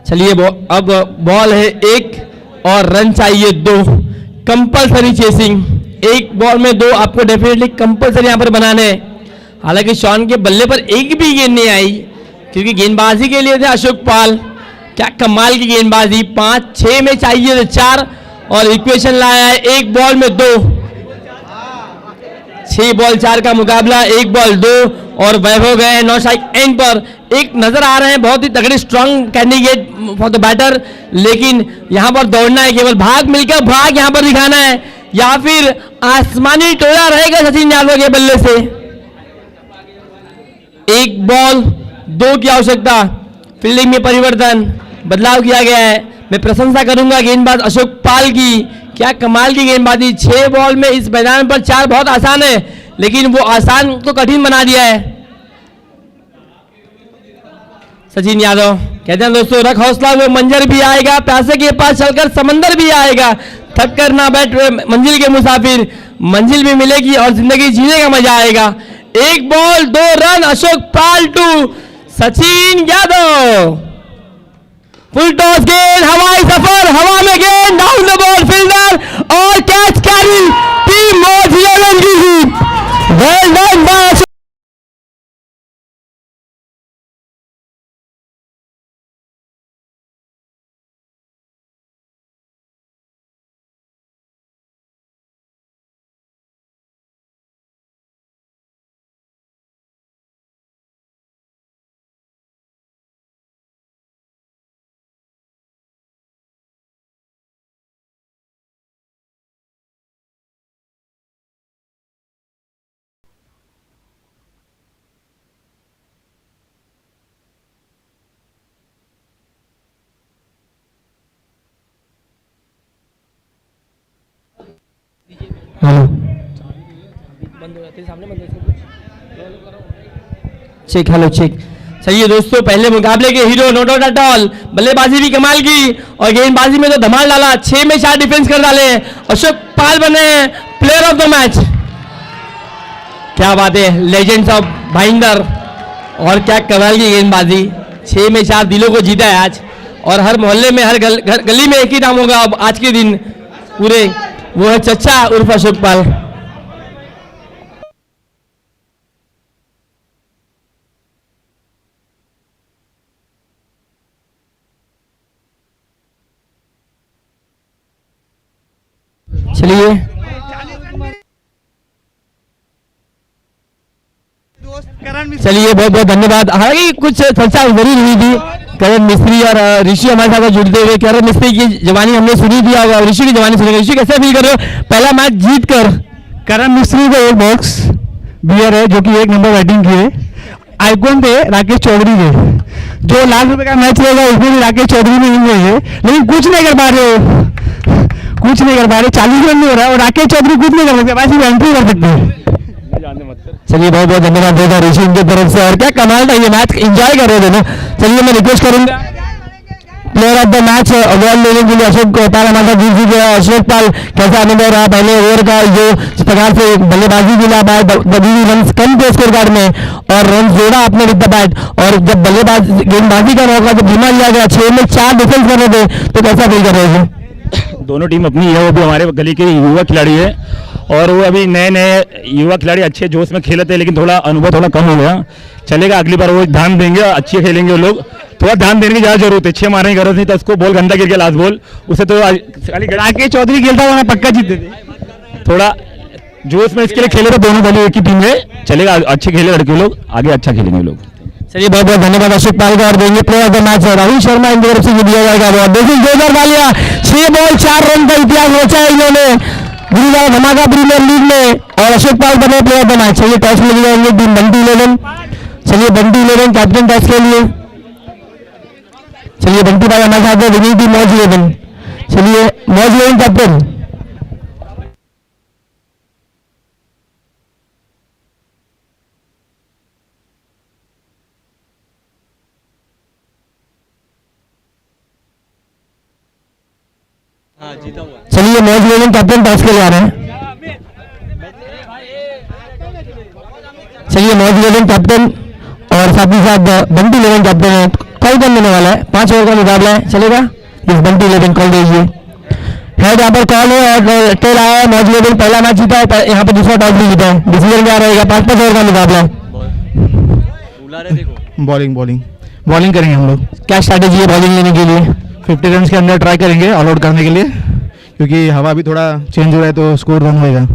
चलिए अब बॉल है 1 और रन चाहिए 2। कंपलसरी चेसिंग, 1 बॉल में 2 आपको डेफिनेटली कंपलसरी यहां पर बनाने हैं। हालांकि शॉन के बल्ले पर एक भी गेंद नहीं आई क्योंकि गेंदबाजी के लिए थे अशोक पाल। क्या कमाल की गेंदबाजी, 5-6 में चाहिए थे 4 और इक्वेशन लाया है 1 बॉल में 2। 6 बॉल 4 का मुकाबला, 1 बॉल 2 और वैभव गए नो स्ट्राइक एंड पर। एक नजर आ रहे हैं बहुत ही तगड़े strong candidate for the batter, लेकिन यहां पर दौड़ना है, केवल भाग मिलकर भाग यहां पर दिखाना है या फिर आसमानी टोला रहेगा सचिन यादव के बल्ले से। 1 बॉल 2 की आवश्यकता, फील्डिंग में परिवर्तन, बदलाव किया गया है। मैं प्रशंसा करूंगा गेंदबाज अशोक पाल की, क्या कमाल की गेंदबाजी। 6 बॉल में इस मैदान पर 4 बहुत आसान है, लेकिन वो आसान को कठिन बना दिया है सचिन यादव। कहते हैं दोस्तों रख हौसला, वो मंजर भी आएगा, प्यासे के पास चलकर समंदर भी आएगा, थक कर ना बैठ मंजिल के मुसाफिर, मंजिल भी मिलेगी और जिंदगी जीने का मजा आएगा। 1 ball 2 run, Ashok Pal to Sachin Yadav. Full toss गेंद, हवाई सफर, हवा में गेंद, डाउन द बॉल फील्डर और कैच कैरी, टीम मौज 11 की जीत। वेल डन बाय। Check, hello check. चलिए दोस्तों, पहले मुकाबले के hero no doubt at all, बल्लेबाजी भी कमाल की और गेंदबाजी में तो धमाल डाला, 6 में 4 डिफेंस कर डाले। अशोक पाल बने प्लेयर ऑफ द मैच। क्या बात है, लेजेंड्स ऑफ भाईंदर, और क्या कमाल की गेंदबाजी। 6 में 4 दिलों को जीता है आज, और हर मोहल्ले में हर गली में एक ही नाम होगा अब आज के दिन पूरे, वो है चच्चा उर्फ अशोक पाल। चलिए चलिए, बहुत बहुत धन्यवाद। हालांकि कुछ चर्चा जरूर हुई थी करण मिस्त्री और ऋषि हमारे साथ जुड़ते हुए। करण मिस्त्री की जवानी हमने सुनी थी और ऋषि की जवानी सुनी। ऋषि कैसे फील कर रहे हो पहला मैच जीत कर? करण मिस्त्री को 1 बॉक्स बियर है जो कि 1 नंबर बैटिंग की है। आइकॉन थे राकेश चौधरी थे, जो लाख रुपए का मैच रहेगा उसमें भी राकेश चौधरी में इन है, लेकिन कुछ नहीं कर पा रहे हो, कुछ नहीं कर पा रहे। 40 रन नहीं हो रहा है और राकेश चौधरी कुछ नहीं कर सकते, बस एंट्री कर सकते हैं। चलिए बहुत बहुत धन्यवाद देगा ऋषि उनकी तरफ से, और क्या कमाल था ये मैच, एंजॉय कर रहे थे ना। चलिए मैं रिक्वेस्ट करूंगा player of the match award लेने के लिए अशोक पाल हमारे साथ जुड़ चुके हैं। अशोक पाल, कैसा अनुभव रहा पहले ओवर का, जो जिस प्रकार से बल्लेबाजी मिला रन कम थे स्कोर कार्ड में और रन जोड़ा आपने विद द बैट, और जब बल्लेबाज गेंदबाजी का मौका जब जिम्मा लिया गया, 6 में 4 डिफेंस कर रहे थे, तो कैसा फील कर रहे थे? दोनों टीम अपनी है, वो भी हमारे गली के युवा खिलाड़ी है और वो अभी नए नए युवा खिलाड़ी अच्छे जोश में खेलते हैं, लेकिन थोड़ा अनुभव थोड़ा कम हो गया। चलेगा, अगली बार वो ध्यान देंगे, अच्छे खेलेंगे वो लोग। थोड़ा ध्यान देने की ज़्यादा जरूरत है, 6 मारने की जरूरत नहीं, तो उसको बॉल गंदा गिर गया लास्ट बॉल, उसे तो खाली राकेश चौधरी खेलता हुआ पक्का जीतते थे। थोड़ा जोश में इसके लिए खेले थे दोनों दल एक ही टीम में। चलेगा, अच्छे खेले लड़के लोग, आगे अच्छा खेलेंगे लोग। चलिए बहुत बहुत धन्यवाद अशोक पाल का, और देंगे player of the match Rahul Sharma इनकी तरफ से दिया जाएगा अवार्ड। देखिए 2000 वालिया 6 बॉल 4 रन का इतिहास रचा है इन्होंने गुरुद्वारा धमाका प्रीमियर लीग में, और अशोक पाल बने प्लेयर ऑफ द मैच। चलिए टॉस में जाएंगे टीम बंटी 11। चलिए बंटी 11 कैप्टन टॉस के लिए। चलिए बंटी भाई हमारे साथ है, विनिंग टीम मौज 11। चलिए मौज 11 कैप्टन। चलिए मौज 11 कैप्टन टॉस के लिए आ रहे हैं। चलिए मौज 11 कैप्टन और साथ ही साथ बंटी 11 कैप्टन है, कॉल कौन देने वाला है? 5 ओवर का मुकाबला है, चलेगा? इस बंटी 11 कॉल दीजिए। हेड यहाँ पर कॉल है और टेल आया है। मौज 11 पहला मैच जीता है, यहाँ पे दूसरा टॉस भी जीता है। डिसीजन क्या रहेगा? 5-5 ओवर का मुकाबला है। बॉलिंग करेंगे हम लोग। क्या स्ट्रैटेजी है बॉलिंग लेने के लिए? 50 रन के अंदर ट्राई करेंगे ऑल आउट करने के लिए, क्योंकि हवा भी थोड़ा चेंज हो रहा है तो स्कोर रन होएगा।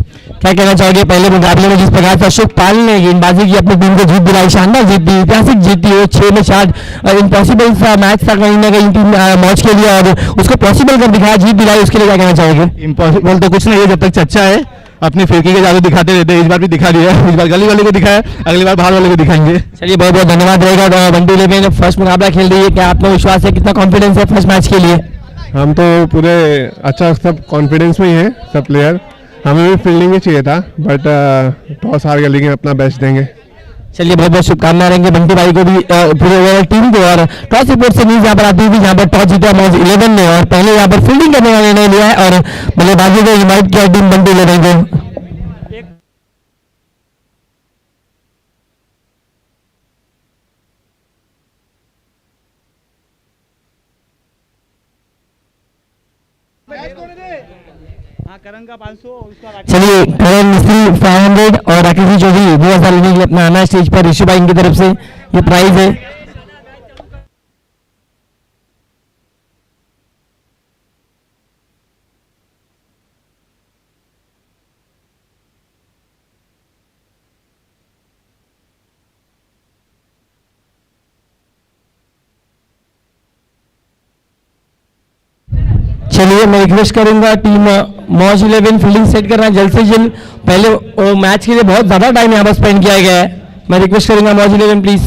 क्या कहना चाहोगे पहले मुकाबले में जिस प्रकार से अशोक पाल ने गेंदबाजी की अपनी टीम को जीत दिलाई, शानदार जीत दी, ऐतिहासिक जीत थी वो 6 में 4 इम्पॉसिबल सा मैच था कहीं ना कहीं टीम मैच के लिए और उसको पॉसिबल कर दिखाया, जीत दिलाई, उसके लिए क्या कहना चाहोगे? इम्पॉसिबल तो कुछ नहीं है, जब तक चच्चा है अपनी फिरकी के जादू दिखाते रहते हैं। इस बार भी दिखा दिया, इस बार गली वाले को दिखाया, अगली बार बाहर वाले को दिखाएंगे। चलिए बहुत बहुत धन्यवाद रहेगा। बंटी इलेवन फर्स्ट मुकाबला खेल रही है, क्या आत्मविश्वास है, कितना कॉन्फिडेंस है फर्स्ट मैच के लिए? हम तो पूरे अच्छा सब कॉन्फिडेंस में ही हैं सब प्लेयर। हमें भी फील्डिंग में चाहिए था बट टॉस हार गए, लेकिन अपना बेस्ट देंगे। चलिए बहुत बहुत शुभकामनाएं रहेंगे बंटी भाई को भी, पूरे ओवरऑल टीम को। और टॉस रिपोर्ट से न्यूज यहाँ पर आती हुई, यहाँ पर टॉस जीता मॉज 11 ने और पहले यहाँ पर फील्डिंग करने का निर्णय लिया है और बल्लेबाजी को इनवाइट किया टीम बंटी 11 को। चलिए करण मिस्त्री 500 और राकेश चौधरी 2000 लेने के लिए अपना आना स्टेज पर ऋषि भाई इनकी तरफ से ये प्राइज है। चलिए मैं रिक्वेस्ट करूंगा टीम मॉज 11 फील्डिंग सेट करना जल्द से जल्द, पहले मैच के लिए बहुत ज्यादा टाइम यहाँ पर स्पेंड किया गया है। मैं रिक्वेस्ट करूंगा मॉज 11 प्लीज।